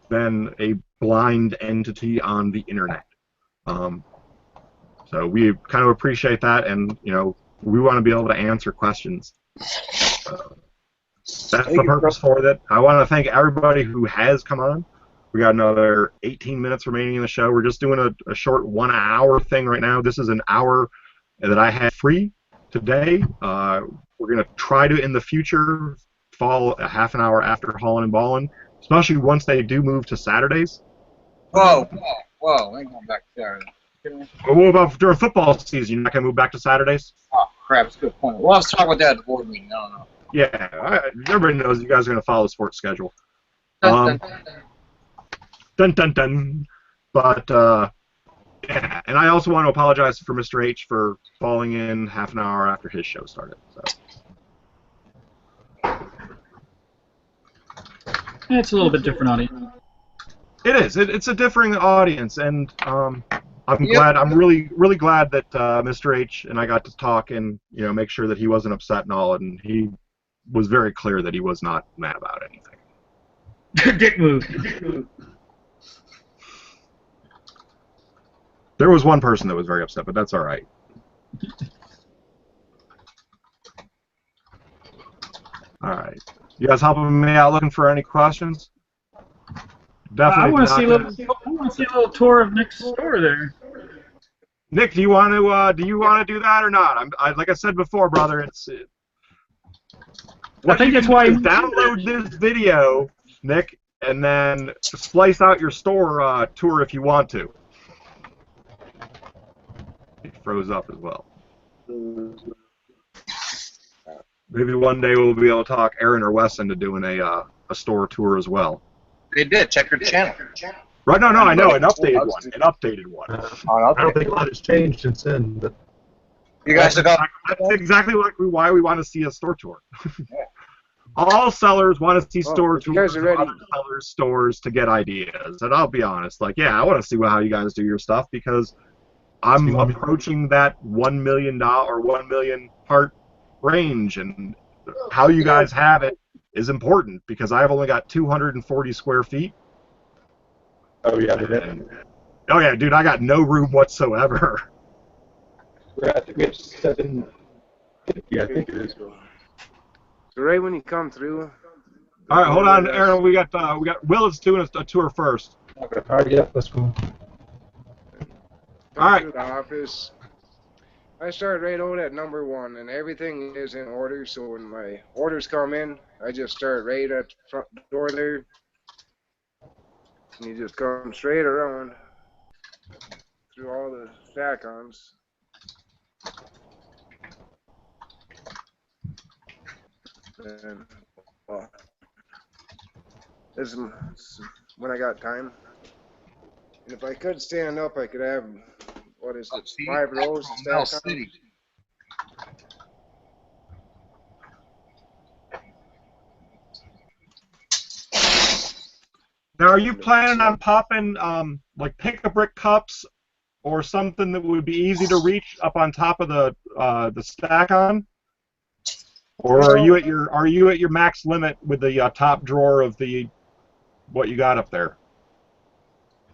than a blind entity on the internet. So we kind of appreciate that, and we want to be able to answer questions. That's the purpose for that. I want to thank everybody who has come on. We got another 18 minutes remaining in the show. We're just doing a short 1 hour thing right now. This is an hour that I had free today. We're going to try to, in the future, fall a half an hour after Haulin' and Ballin', especially once they do move to Saturdays. Whoa, I ain't going back to Saturday. Well, what about during football season? You're not going to move back to Saturdays? Oh, crap, that's a good point. Well, let's talk about that at the board meeting. No. Yeah, everybody knows you guys are going to follow the sports schedule. Dun. But, yeah, and I also want to apologize for Mr. H for falling in half an hour after his show started. So. It's a little bit different audience. It is. It's a differing audience, and I'm really glad that Mr. H and I got to talk and make sure that he wasn't upset and all, and he was very clear that he was not mad about anything. Dick move. There was one person that was very upset, but that's all right. All right. You guys helping me out looking for any questions? Definitely. I want to see a little tour of Nick's store there. Nick, do you want to do that or not? Like I said before, brother. I think that's why you download this video, Nick, and then splice out your store tour if you want to. He froze up as well. Maybe one day we'll be able to talk Aaron or Wes into doing a store tour as well. They did. Check your channel. Right? No, I know. An updated one. I don't think a lot has changed since then. But you guys have got. That's exactly why we want to see a store tour. All sellers want to see store tours of other sellers' stores to get ideas. And I'll be honest, I want to see how you guys do your stuff because I'm approaching that $1 million or 1 million part range, and how you guys have it is important because I've only got 240 square feet. Oh yeah, oh yeah, dude, I got no room whatsoever. We have 7. Yeah, I think it is. So right when you come through. All right, hold on, Aaron. We got Willis doing a tour first. Okay. All right, yeah, that's cool. All right. The office. I start right out at number 1, and everything is in order. So when my orders come in, I just start right at the front door there. And you just come straight around through all the stack-ons. And, well, this is when I got time. And if I could stand up, I could have, what is it, 5 rows to stack on. Now, are you planning on popping like pick-a-brick cups or something that would be easy to reach up on top of the stack on? Or are you at your max limit with the top drawer of the what you got up there?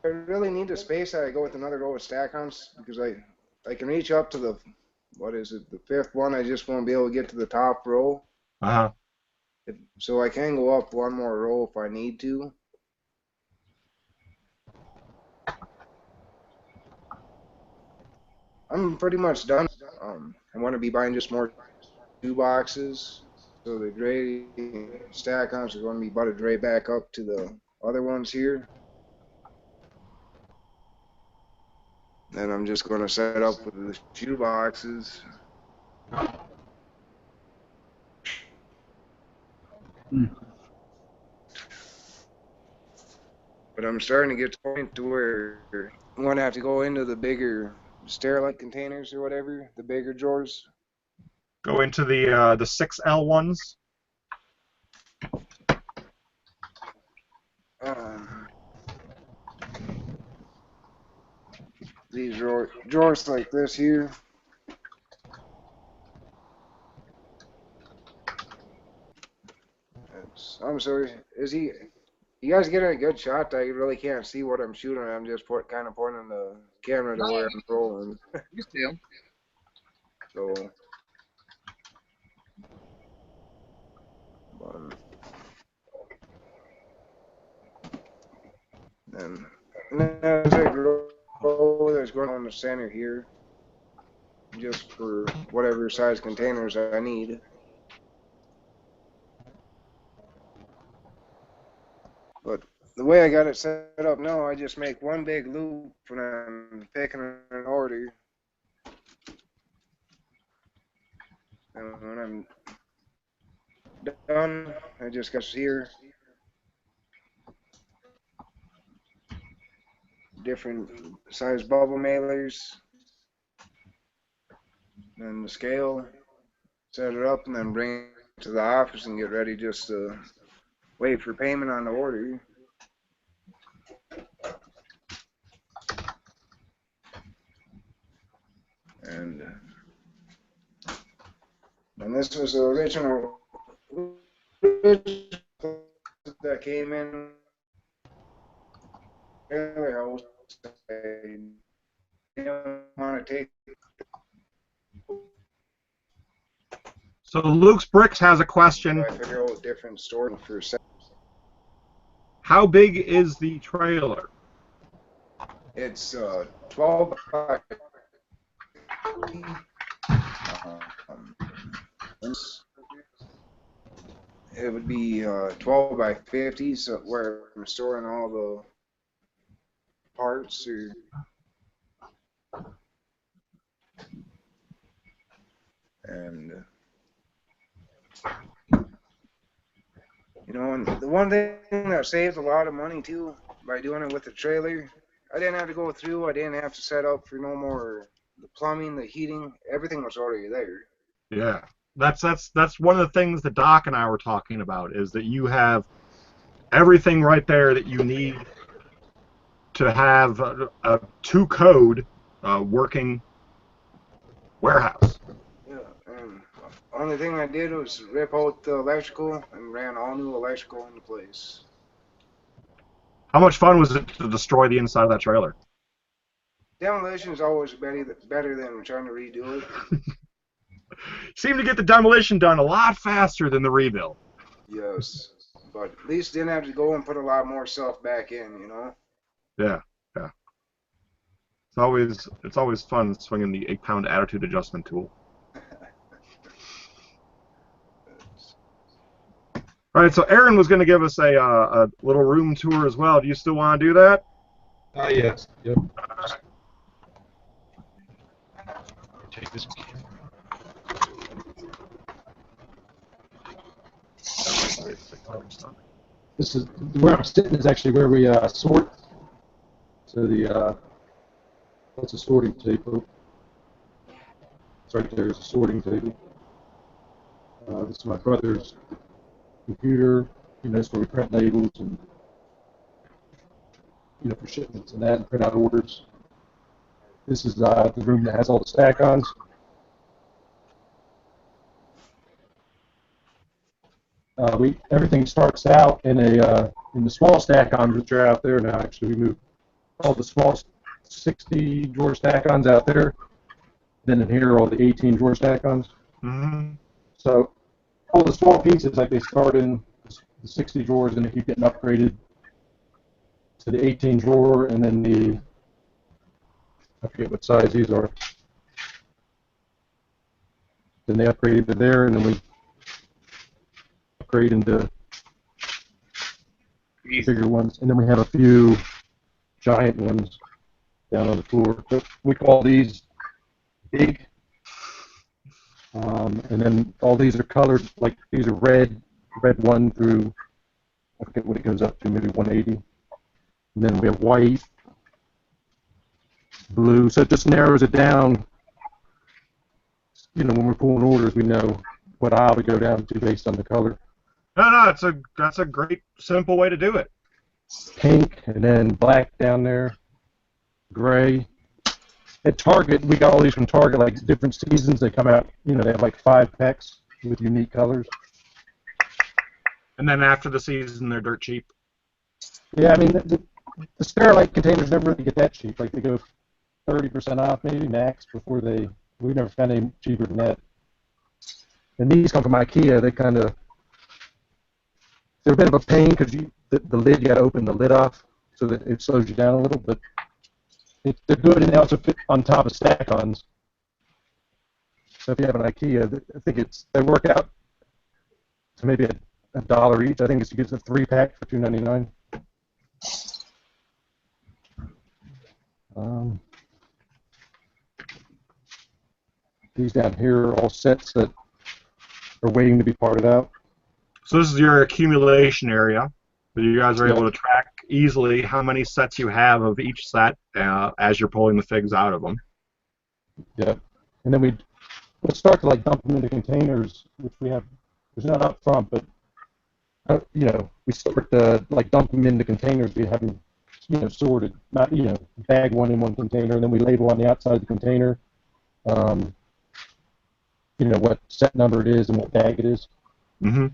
I really need the space. I go with another row of stack-ons because I can reach up to the, what is it, the 5th one. I just won't be able to get to the top row. Uh-huh. So I can go up one more row if I need to. I'm pretty much done. I want to be buying just more 2 boxes. So the dray stack-ons are going to be about to dray back up to the other ones here. Then I'm just going to set up with the shoe boxes. But I'm starting to get to the point to where I'm going to have to go into the bigger Sterilite containers or whatever, the bigger drawers. Go into the 6L ones. These drawers like this here. I'm sorry. You guys getting a good shot? I really can't see what I'm shooting. I'm just kind of pointing the camera to where I'm rolling. You see him. So, and as I grow, there's going on the center here, just for whatever size containers I need. But the way I got it set up now, I just make one big loop when I'm picking an order. And when I'm done, I just got here. Different size bubble mailers. And the scale. Set it up and then bring it to the office and get ready just to wait for payment on the order. And this was the original that came in earlier. I didn't want to take. So Luke's Bricks has a question. I figure out different story for. How big is the trailer? It's 12 by. It would be 12 by 50, so where I'm storing all the parts or. And you know, and the one thing that saved a lot of money too by doing it with the trailer, I didn't have to go through. I didn't have to set up for no more the plumbing, the heating. Everything was already there. Yeah, that's one of the things that Doc and I were talking about, is that you have everything right there that you need to have a two-code working warehouse. Yeah, and the only thing I did was rip out the electrical and ran all new electrical into place. How much fun was it to destroy the inside of that trailer? Demolition is always better than trying to redo it. Seemed to get the demolition done a lot faster than the rebuild. Yes, but at least didn't have to go and put a lot more stuff back in, you know. Yeah, yeah. It's always fun swinging the 8-pound attitude adjustment tool. All right, so Aaron was going to give us a little room tour as well. Do you still want to do that? Yes. Yep. This is where I'm sitting is actually where we sort. So that's a sorting table. It's right there is a sorting table. This is my brother's computer. That's where we print labels and for shipments and that, and print out orders. This is the room that has all the stack-ons. Everything starts out in the small stack-ons, which are out there now. Actually, we moved all the small 60 drawer stack-ons out there. Then in here are all the 18 drawer stack-ons. Mm-hmm. So all the small pieces, like they start in the 60 drawers, and they keep getting upgraded to the 18 drawer, and then I forget what size these are. Then they upgrade to there, and then we upgrade into bigger ones, and then we have a few giant ones down on the floor. So we call these big, and then all these are colored, like these are red 1 through, I forget what it goes up to, maybe 180. And then we have white, blue, so it just narrows it down. When we're pulling orders, we know what aisle to go down to based on the color. No, that's a great, simple way to do it. Pink, and then black down there, gray. At Target, we got all these from Target, like different seasons. They come out, they have like 5 packs with unique colors. And then after the season, they're dirt cheap. Yeah, I mean, the Sterilite containers never really get that cheap. Like, they go 30% off, maybe max, we never found any cheaper than that. And these come from IKEA. They're a bit of a pain because the lid, you got to open the lid off so that it slows you down a little, but they're good, and they also fit on top of stack-ons. So if you have an IKEA, I think they work out to maybe $1 each. I think it gets a 3-pack for $2.99. These down here are all sets that are waiting to be parted out. So this is your accumulation area. You guys are able to track easily how many sets you have of each set as you're pulling the figs out of them. Yeah, and then we'll start to dump them into containers, which we have. There's not up front, but we start to dump them into containers. We have them sorted, not bag one in one container, and then we label on the outside of the container. What set number it is and what bag it is. Mm-hmm.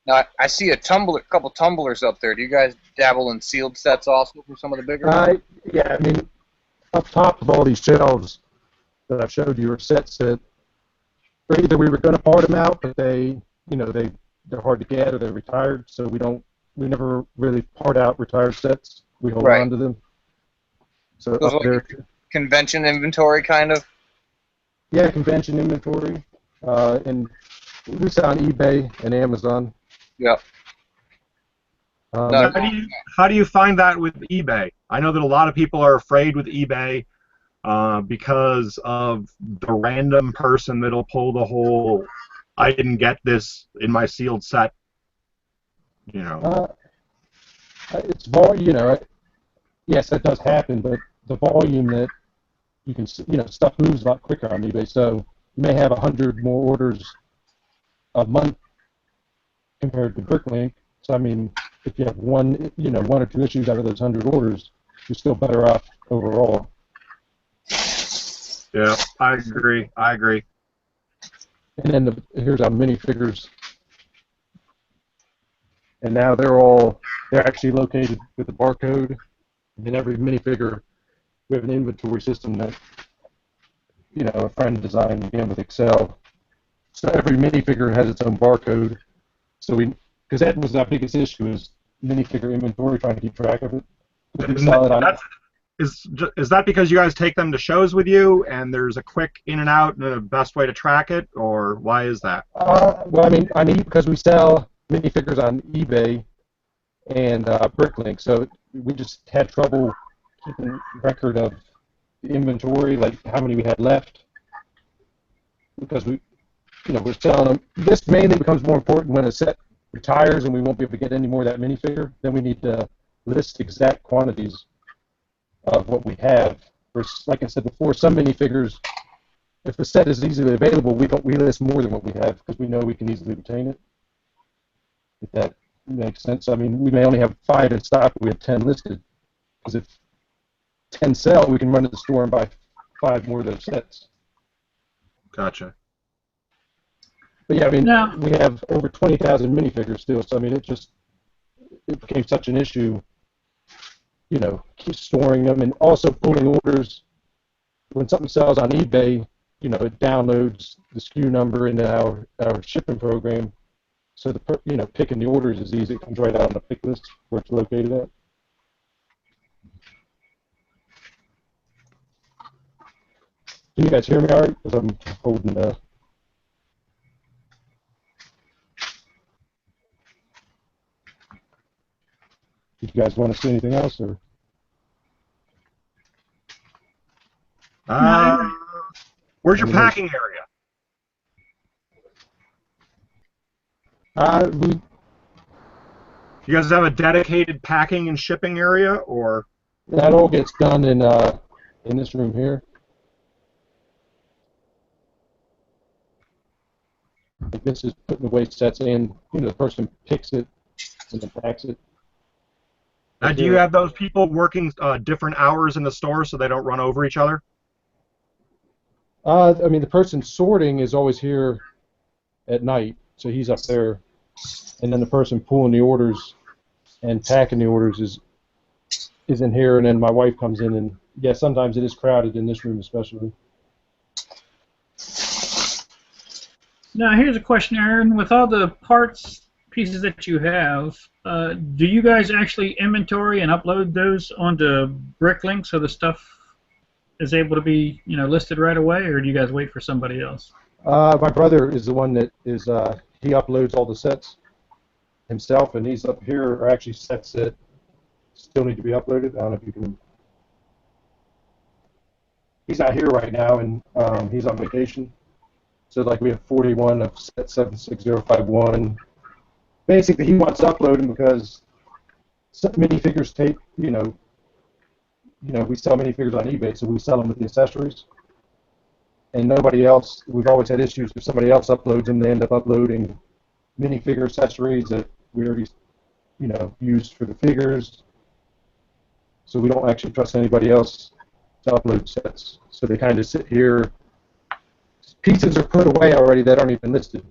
Now, I see a couple tumblers up there. Do you guys dabble in sealed sets also for some of the bigger ones? Yeah, I mean, up top of all these shelves that I've showed you are sets that either we were going to part them out, but they're hard to get or they're retired, so we never really part out retired sets. We hold on to them. So those up there, convention inventory, kind of. Yeah, convention inventory, and we sell on eBay and Amazon. Yep. How do you find that with eBay? I know that a lot of people are afraid with eBay because of the random person that'll pull the whole "I didn't get this in my sealed set." It's yes, that does happen, but the volume that you can, stuff moves a lot quicker on eBay. So you may have 100 more orders a month compared to BrickLink. So I mean, if you have one or two issues out of those 100 orders, you're still better off overall. Yeah, I agree. And then here's our minifigures, and now they're actually located with the barcode. And in every minifigure, we have an inventory system that a friend designed again with Excel. So every minifigure has its own barcode. So because that was our biggest issue, is minifigure inventory, trying to keep track of it. Is that because you guys take them to shows with you, and there's a quick in and out and the best way to track it, or why is that? Well, I mean, because we sell minifigures on eBay and BrickLink, so we just had trouble keeping record of the inventory, like how many we had left, because we're selling them. This mainly becomes more important when a set retires and we won't be able to get any more of that minifigure, then we need to list exact quantities of what we have. Versus, like I said before, some minifigures, if the set is easily available, we list more than what we have because we know we can easily retain it. If that makes sense. I mean, we may only have 5 in stock, but we have 10 listed. Because if 10 sell, we can run to the store and buy 5 more of those sets. Gotcha. But yeah, I mean, Now, we have over 20,000 minifigures still, so I mean, it became such an issue, you know, keep storing them and also pulling orders. When something sells on eBay, you know, it downloads the SKU number into our shipping program, so picking the orders is easy. It comes right out on the pick list where it's located at. Can you guys hear me all right? Because I'm holding Did you guys want to see anything else, or? Where's your packing area? You guys have a dedicated packing and shipping area, or? That all gets done in this room here. Like this is putting away sets in. You know, the person picks it and then packs it. Now, do you have those people working different hours in the store so they don't run over each other? I mean, the person sorting is always here at night, so he's up there, and then the person pulling the orders and packing the orders is in here, and then my wife comes in, and yeah, sometimes it is crowded in this room especially. Now, here's a question, Aaron. With all the parts pieces that you have, do you guys actually inventory and upload those onto BrickLink so the stuff is able to be, you know, listed right away, or do you guys wait for somebody else? My brother is the one that is he uploads all the sets himself, and these up here are actually sets that still need to be uploaded. I don't know if you can. He's not here right now, and he's on vacation. So like we have 41 of set 76051. Basically, he wants to upload them because some minifigures take, you know, we sell minifigures on eBay, so we sell them with the accessories. And nobody else, we've always had issues if somebody else uploads them, they end up uploading minifigure accessories that we already, you know, used for the figures. So we don't actually trust anybody else to upload sets. So they kind of sit here. Pieces are put away already that aren't even listed.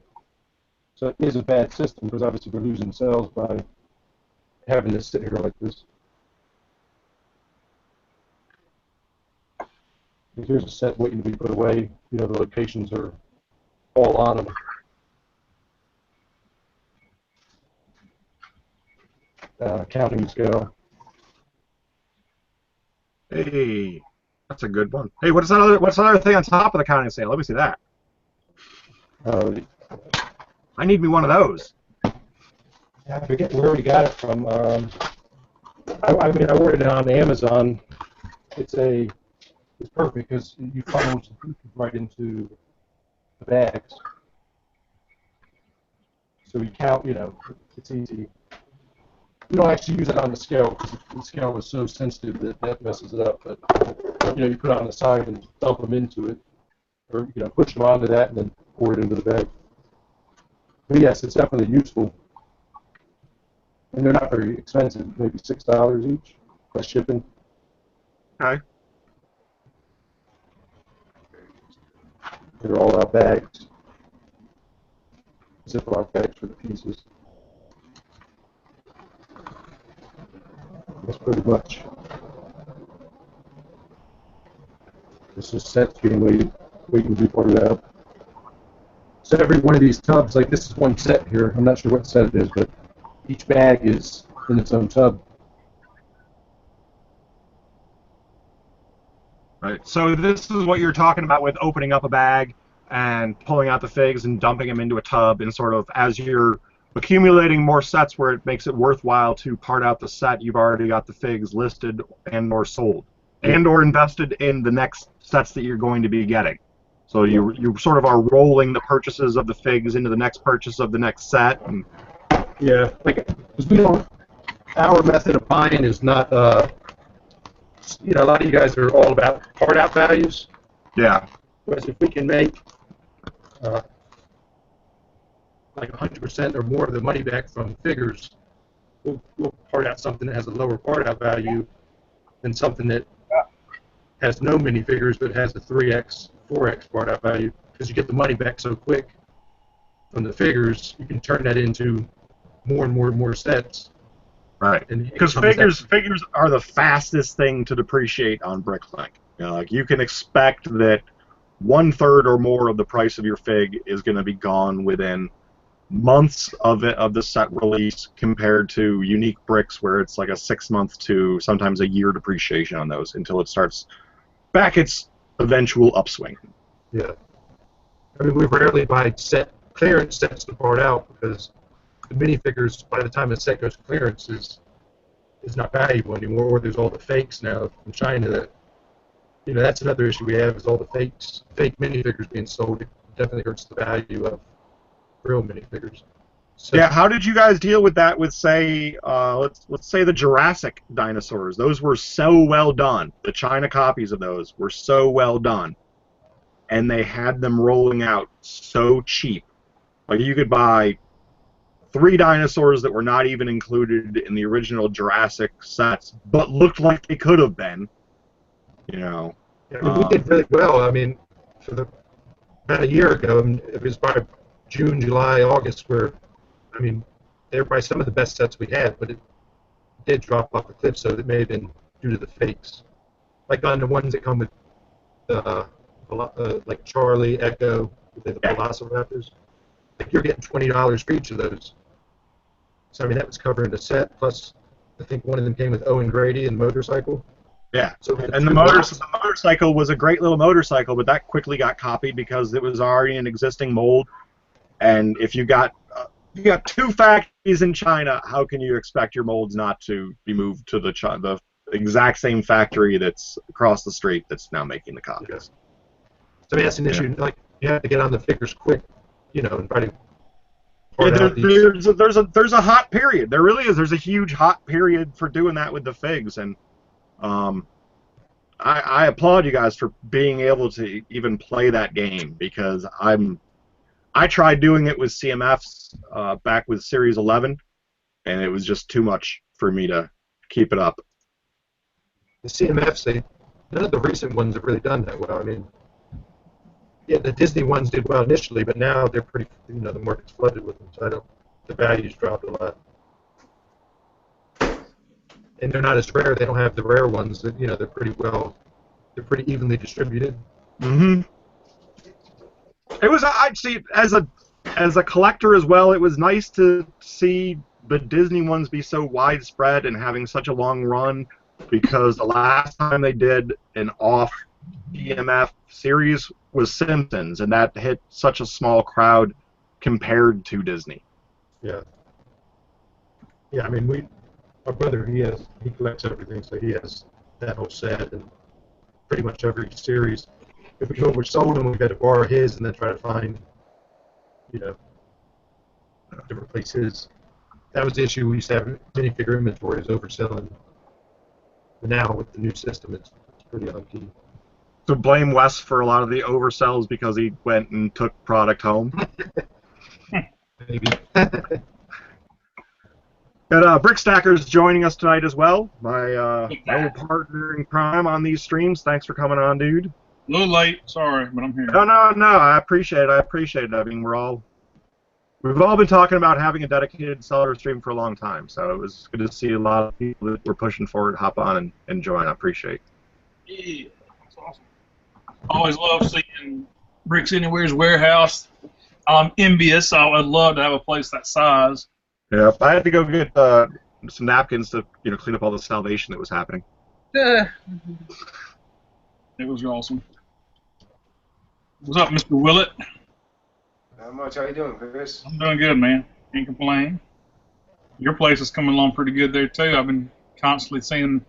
So it is a bad system because obviously we're losing sales by having this sit here like this. Here's a set waiting to be put away. You know, the locations are all on them. Counting scale. Hey, that's a good one. Hey, what's that other thing on top of the counting scale? Let me see that. I need me one of those. I forget where we got it from. I mean, I ordered it on Amazon. It's perfect because you funnel the pieces right into the bags. So we count, you know, it's easy. We don't actually use it on the scale because the scale is so sensitive that messes it up. But, you know, you put it on the side and dump them into it, or, you know, push them onto that and then pour it into the bag. But yes, it's definitely useful. And they're not very expensive, maybe $6 each plus shipping. Okay. They're all out bags. Ziploc bags for the pieces. That's pretty much. This is sets being waiting to be poured out. So every one of these tubs, like this is one set here. I'm not sure what set it is, but each bag is in its own tub. Right. So this is what you're talking about with opening up a bag and pulling out the figs and dumping them into a tub, and sort of as you're accumulating more sets where it makes it worthwhile to part out the set, you've already got the figs listed and or sold and or invested in the next sets that you're going to be getting. So you sort of are rolling the purchases of the figs into the next purchase of the next set. And Yeah, like, 'cause we don't, our method of buying is not, you know, a lot of you guys are all about part out values. Yeah. Whereas if we can make uh, like 100% or more of the money back from figures, we'll part out something that has a lower part out value than something that has no minifigures but has a 3x, 4x part out value, because you get the money back so quick from the figures, you can turn that into more and more and more sets. Right. Because figures are the fastest thing to depreciate on BrickLink. You know, like you can expect that 1/3 or more of the price of your fig is going to be gone within months of the set release, compared to unique bricks where it's like a 6 month to sometimes a year depreciation on those until it starts back its eventual upswing. Yeah. I mean, we rarely buy clearance sets to part out because the minifigures, by the time a set goes clearance, is not valuable anymore. Or there's all the fakes now from China that, you know, that's another issue we have, is all the fake minifigures being sold. It definitely hurts the value of real minifigures. So, Yeah, how did you guys deal with that? With say, let's say the Jurassic dinosaurs. Those were so well done. The China copies of those were so well done, and they had them rolling out so cheap. Like you could buy 3 dinosaurs that were not even included in the original Jurassic sets, but looked like they could have been. You know. yeah, I mean, we did really well. I mean, about a year ago, it was by June, July, August, where, I mean, they were probably some of the best sets we had, but it did drop off a cliff, so it may have been due to the fakes. Like on the ones that come with, like Charlie, Echo, the Velociraptors, like you're getting $20 for each of those. So I mean, that was covering the set, plus I think one of them came with Owen Grady and motorcycle. Yeah, So and the motorcycle was a great little motorcycle, but that quickly got copied because it was already an existing mold. And if you got 2 factories in China, how can you expect your molds not to be moved to the exact same factory that's across the street that's now making the copies? Yeah. So I mean, that's an issue. Like, you have to get on the figures quick, you know, and try to part out these. There's a hot period. There really is. There's a huge hot period for doing that with the figs, and I applaud you guys for being able to even play that game, because I tried doing it with CMFs back with Series 11, and it was just too much for me to keep it up. The CMFs, none of the recent ones have really done that well. I mean, yeah, the Disney ones did well initially, but now they're pretty, you know, the market's flooded with them, so the value's dropped a lot. And they're not as rare. They don't have the rare ones. That, you know, they're pretty evenly distributed. Mm-hmm. It was, I'd see, as a collector as well, it was nice to see the Disney ones be so widespread and having such a long run, because the last time they did an off DMF series was Simpsons, and that hit such a small crowd compared to Disney. Yeah. Yeah, I mean, my brother, he collects everything, so he has that whole set and pretty much every series. If we oversold them, we've got to borrow his and then try to find, you know, to replace his. That was the issue. We used to have minifigure inventory is overselling. But now with the new system, it's pretty hunky. So blame Wes for a lot of the oversells because he went and took product home. Maybe. Got Brick Stackers joining us tonight as well. My old partner in crime on these streams. Thanks for coming on, dude. A little late, sorry, but I'm here. No. I appreciate it. I mean, we've all been talking about having a dedicated seller stream for a long time, so it was good to see a lot of people that were pushing forward hop on and join. I appreciate it. Yeah, that's awesome. Always love seeing Bricks Anywhere's warehouse. I'm envious. I would love to have a place that size. Yeah, I had to go get some napkins to clean up all the salvation that was happening. Yeah. It was awesome. What's up, Mr. Willett? Not much. How you doing, Chris? I'm doing good, man. Can't complain. Your place is coming along pretty good there, too. I've been constantly seeing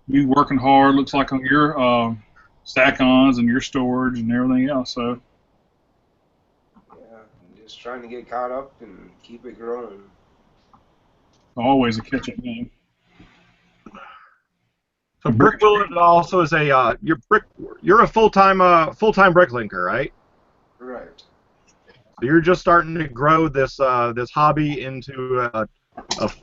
you working hard, looks like on your stack-ons and your storage and everything else. So. Yeah, I'm just trying to get caught up and keep it growing. Always a catch-up game. So Brick Will also is a you're a full-time BrickLinker, right? Right. So you're just starting to grow this this hobby into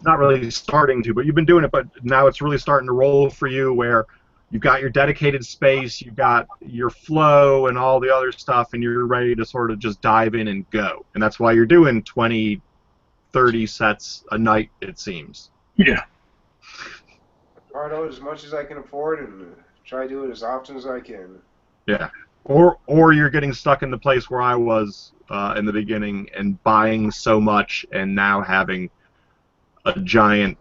not really starting to, but you've been doing it, but now it's really starting to roll for you where you've got your dedicated space, you've got your flow and all the other stuff, and you're ready to sort of just dive in and go. And that's why you're doing 20, 30 sets a night, it seems. Yeah. Part out as much as I can afford and try to do it as often as I can. Yeah. Or you're getting stuck in the place where I was in the beginning and buying so much and now having a giant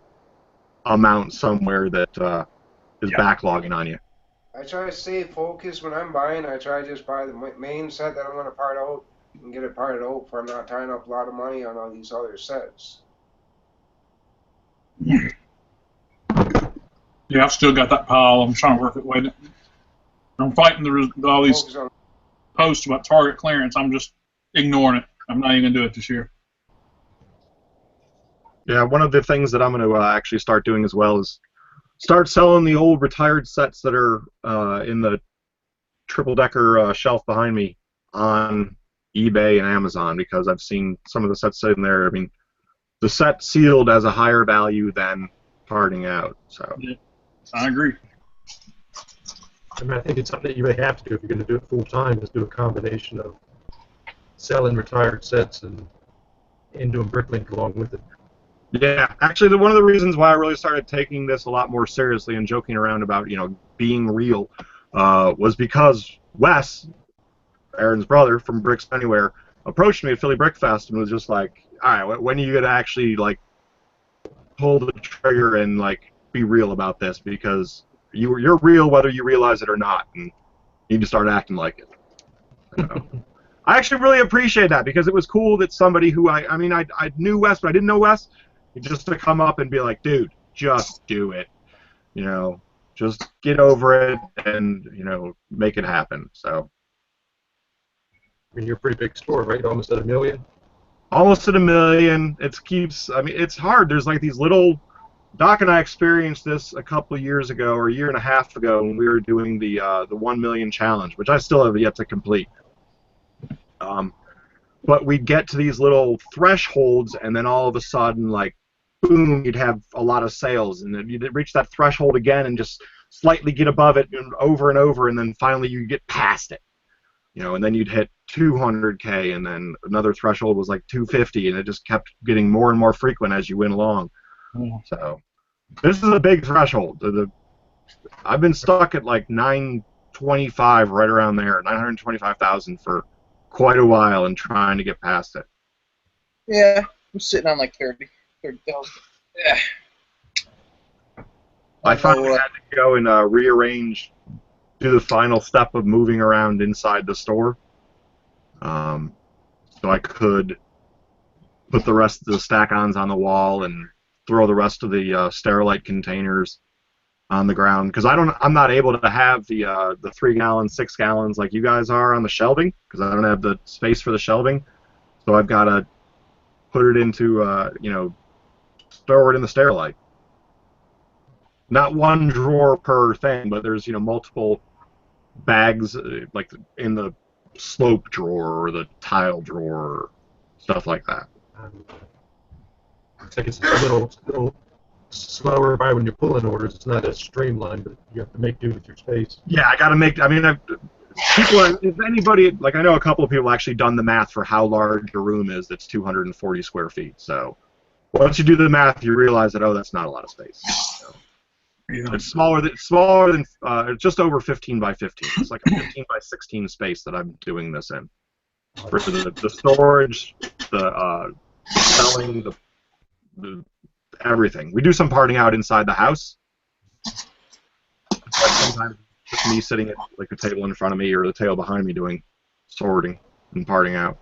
amount somewhere that is backlogging on you. I try to stay focused when I'm buying. I try to just buy the main set that I'm going to part out and get it parted out for I'm not tying up a lot of money on all these other sets. Yeah, I've still got that pile. I'm trying to work it away. I'm fighting all these posts about target clearance. I'm just ignoring it. I'm not even going to do it this year. Yeah, one of the things that I'm going to actually start doing as well is start selling the old retired sets that are in the triple-decker shelf behind me on eBay and Amazon, because I've seen some of the sets sitting there. I mean, the set sealed has a higher value than parting out. So. Yeah, I agree. I mean, I think it's something that you may have to do if you're going to do it full time, is do a combination of selling retired sets and doing BrickLink along with it. Yeah, actually, one of the reasons why I really started taking this a lot more seriously and joking around about, being real, was because Wes, Aaron's brother from Bricks Anywhere, approached me at Philly Brick Fest and was just like, "All right, when are you gonna actually pull the trigger and be real about this? Because you're real whether you realize it or not, and you need to start acting like it." I actually really appreciate that, because it was cool that somebody who I knew Wes, but I didn't know Wes. Just to come up and be like, "Dude, just do it. Just get over it and make it happen." So. I mean, you're a pretty big store, right? Almost at $1 million. Almost at $1 million. It's hard. There's these little. Doc and I experienced this a couple of years ago, or a year and a half ago, when we were doing the 1 million challenge, which I still have yet to complete. But we'd get to these little thresholds, and then all of a sudden, boom, you'd have a lot of sales, and then you'd reach that threshold again and just slightly get above it and over, and then finally you get past it. And then you'd hit 200K, and then another threshold was 250, and it just kept getting more and more frequent as you went along. So this is a big threshold. I've been stuck at 925, right around there, 925,000 for quite a while, and trying to get past it. Yeah, I'm sitting on 30,000. Yeah. I finally had to go and rearrange, do the final step of moving around inside the store, so I could put the rest of the stack-ons on the wall and throw the rest of the Sterilite containers on the ground, because I'm not able to have the 3 gallons, 6 gallons like you guys are on the shelving, because I don't have the space for the shelving. So I've got to put it into store it in the Sterilite. Not one drawer per thing, but there's multiple bags in the slope drawer or the tile drawer, stuff like that. Looks like it's a little slower by when you're pulling orders. It's not as streamlined, but you have to make do with your space. Yeah, I got to make. If anybody, I know a couple of people actually done the math for how large your room is. That's 240 square feet. So once you do the math, you realize that that's not a lot of space. So. Yeah. It's smaller than just over 15 by 15. It's like a 15 by 16 space that I'm doing this in. For the storage, the selling, the everything. We do some parting out inside the house. But sometimes it's just me sitting at a table in front of me or the table behind me doing sorting and parting out.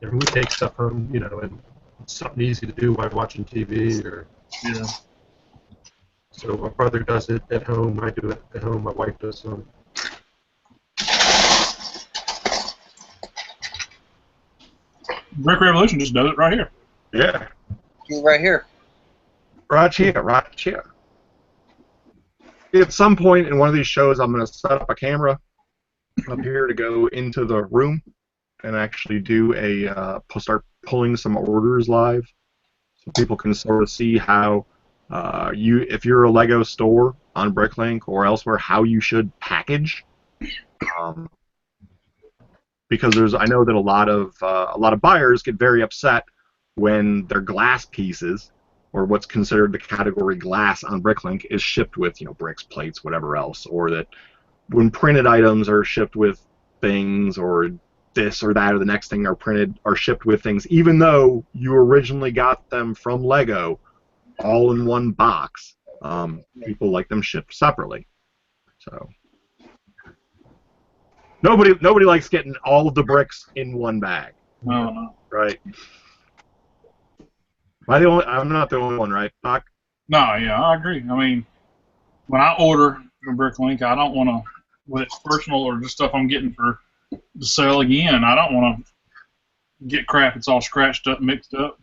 And we take stuff home, and it's something easy to do while watching TV or. Yeah. So my brother does it at home. I do it at home. My wife does some. Brick Revolution just does it right here. Yeah. Do it right here. Right here, right here. At some point in one of these shows, I'm going to set up a camera up here to go into the room and actually do start pulling some orders live, so people can sort of see how if you're a Lego store on BrickLink or elsewhere, how you should package. Because I know that a lot of buyers get very upset when their glass pieces, or what's considered the category glass on BrickLink, is shipped with, bricks, plates, whatever else, or that when printed items are shipped with things, or this or that or the next thing are shipped with things, even though you originally got them from Lego all in one box. People like them shipped separately. So nobody likes getting all of the bricks in one bag. No. Right? I'm not the only one, right, Doc? No, yeah, I agree. I mean, when I order from BrickLink, I don't want to, when it's personal or just stuff I'm getting to sell again, I don't want to get crap that's all scratched up, mixed up.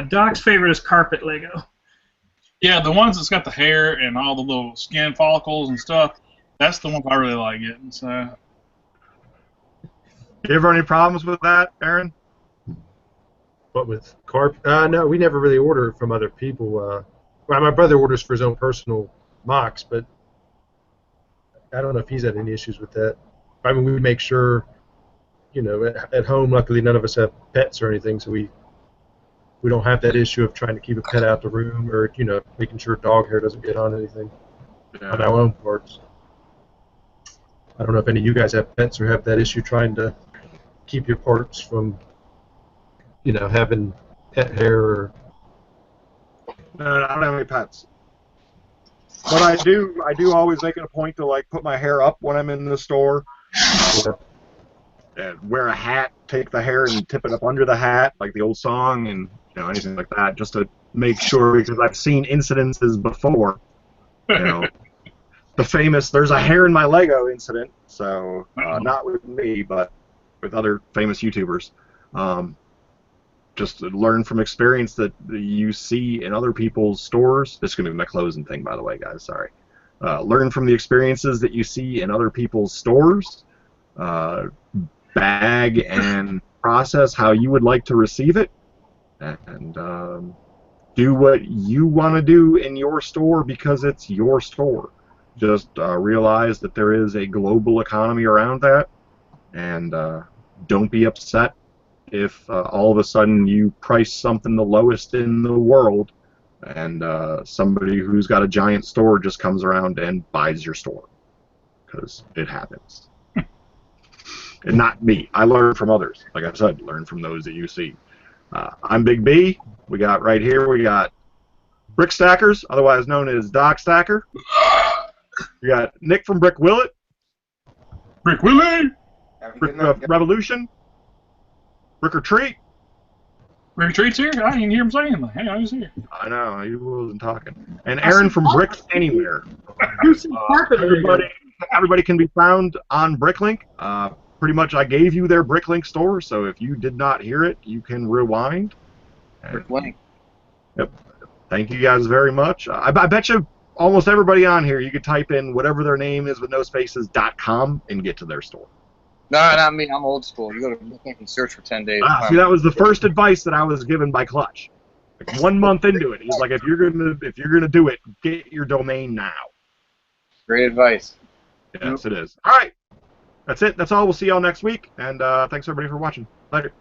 Doc's favorite is carpet Lego. Yeah, the ones that's got the hair and all the little skin follicles and stuff, that's the ones I really like getting. So. You ever any problems with that, Aaron? What with carp? No, we never really order from other people. Well, my brother orders for his own personal mocks, but I don't know if he's had any issues with that. I mean, we make sure, at home, luckily none of us have pets or anything, so we don't have that issue of trying to keep a pet out the room, or making sure dog hair doesn't get on anything on our own parts. I don't know if any of you guys have pets or have that issue trying to keep your parts from having pet hair or... No, I don't have any pets. But I do always make it a point to put my hair up when I'm in the store. And wear a hat, take the hair and tip it up under the hat, like the old song, and anything like that, just to make sure, because I've seen incidences before. The famous "there's a hair in my Lego" incident. So not with me, but with other famous YouTubers. Just to learn from experience that you see in other people's stores. This is going to be my closing thing, by the way, guys. Sorry. Learn from the experiences that you see in other people's stores. Bag and process how you would like to receive it. And do what you want to do in your store because it's your store. Just realize that there is a global economy around that. And don't be upset if all of a sudden you price something the lowest in the world and somebody who's got a giant store just comes around and buys your store, because it happens. And not me. I learn from others. Like I said, learn from those that you see. I'm Big B. We got Brick Stackers, otherwise known as Doc Stacker. We got Nick from Brick Willet. Brick Willie! Brick Revolution. Bricker Treat. Bricker Treat's here? I didn't hear him saying that. Hey, I was here. I know, he wasn't talking. And Aaron from Bricks Anywhere. Everybody can be found on BrickLink. Pretty much I gave you their BrickLink store, so if you did not hear it, you can rewind. BrickLink. Yep. Thank you guys very much. I bet you almost everybody on here, you could type in whatever their name is with no spaces.com and get to their store. No, not me. I'm old school. You go to BrickLink and search for 10 days. See, that was the first advice that I was given by Clutch. 1 month into it, he's like, if you're gonna do it, get your domain now. Great advice. Yes, it is. All right. That's it. That's all. We'll see y'all next week. And thanks, everybody, for watching. Later.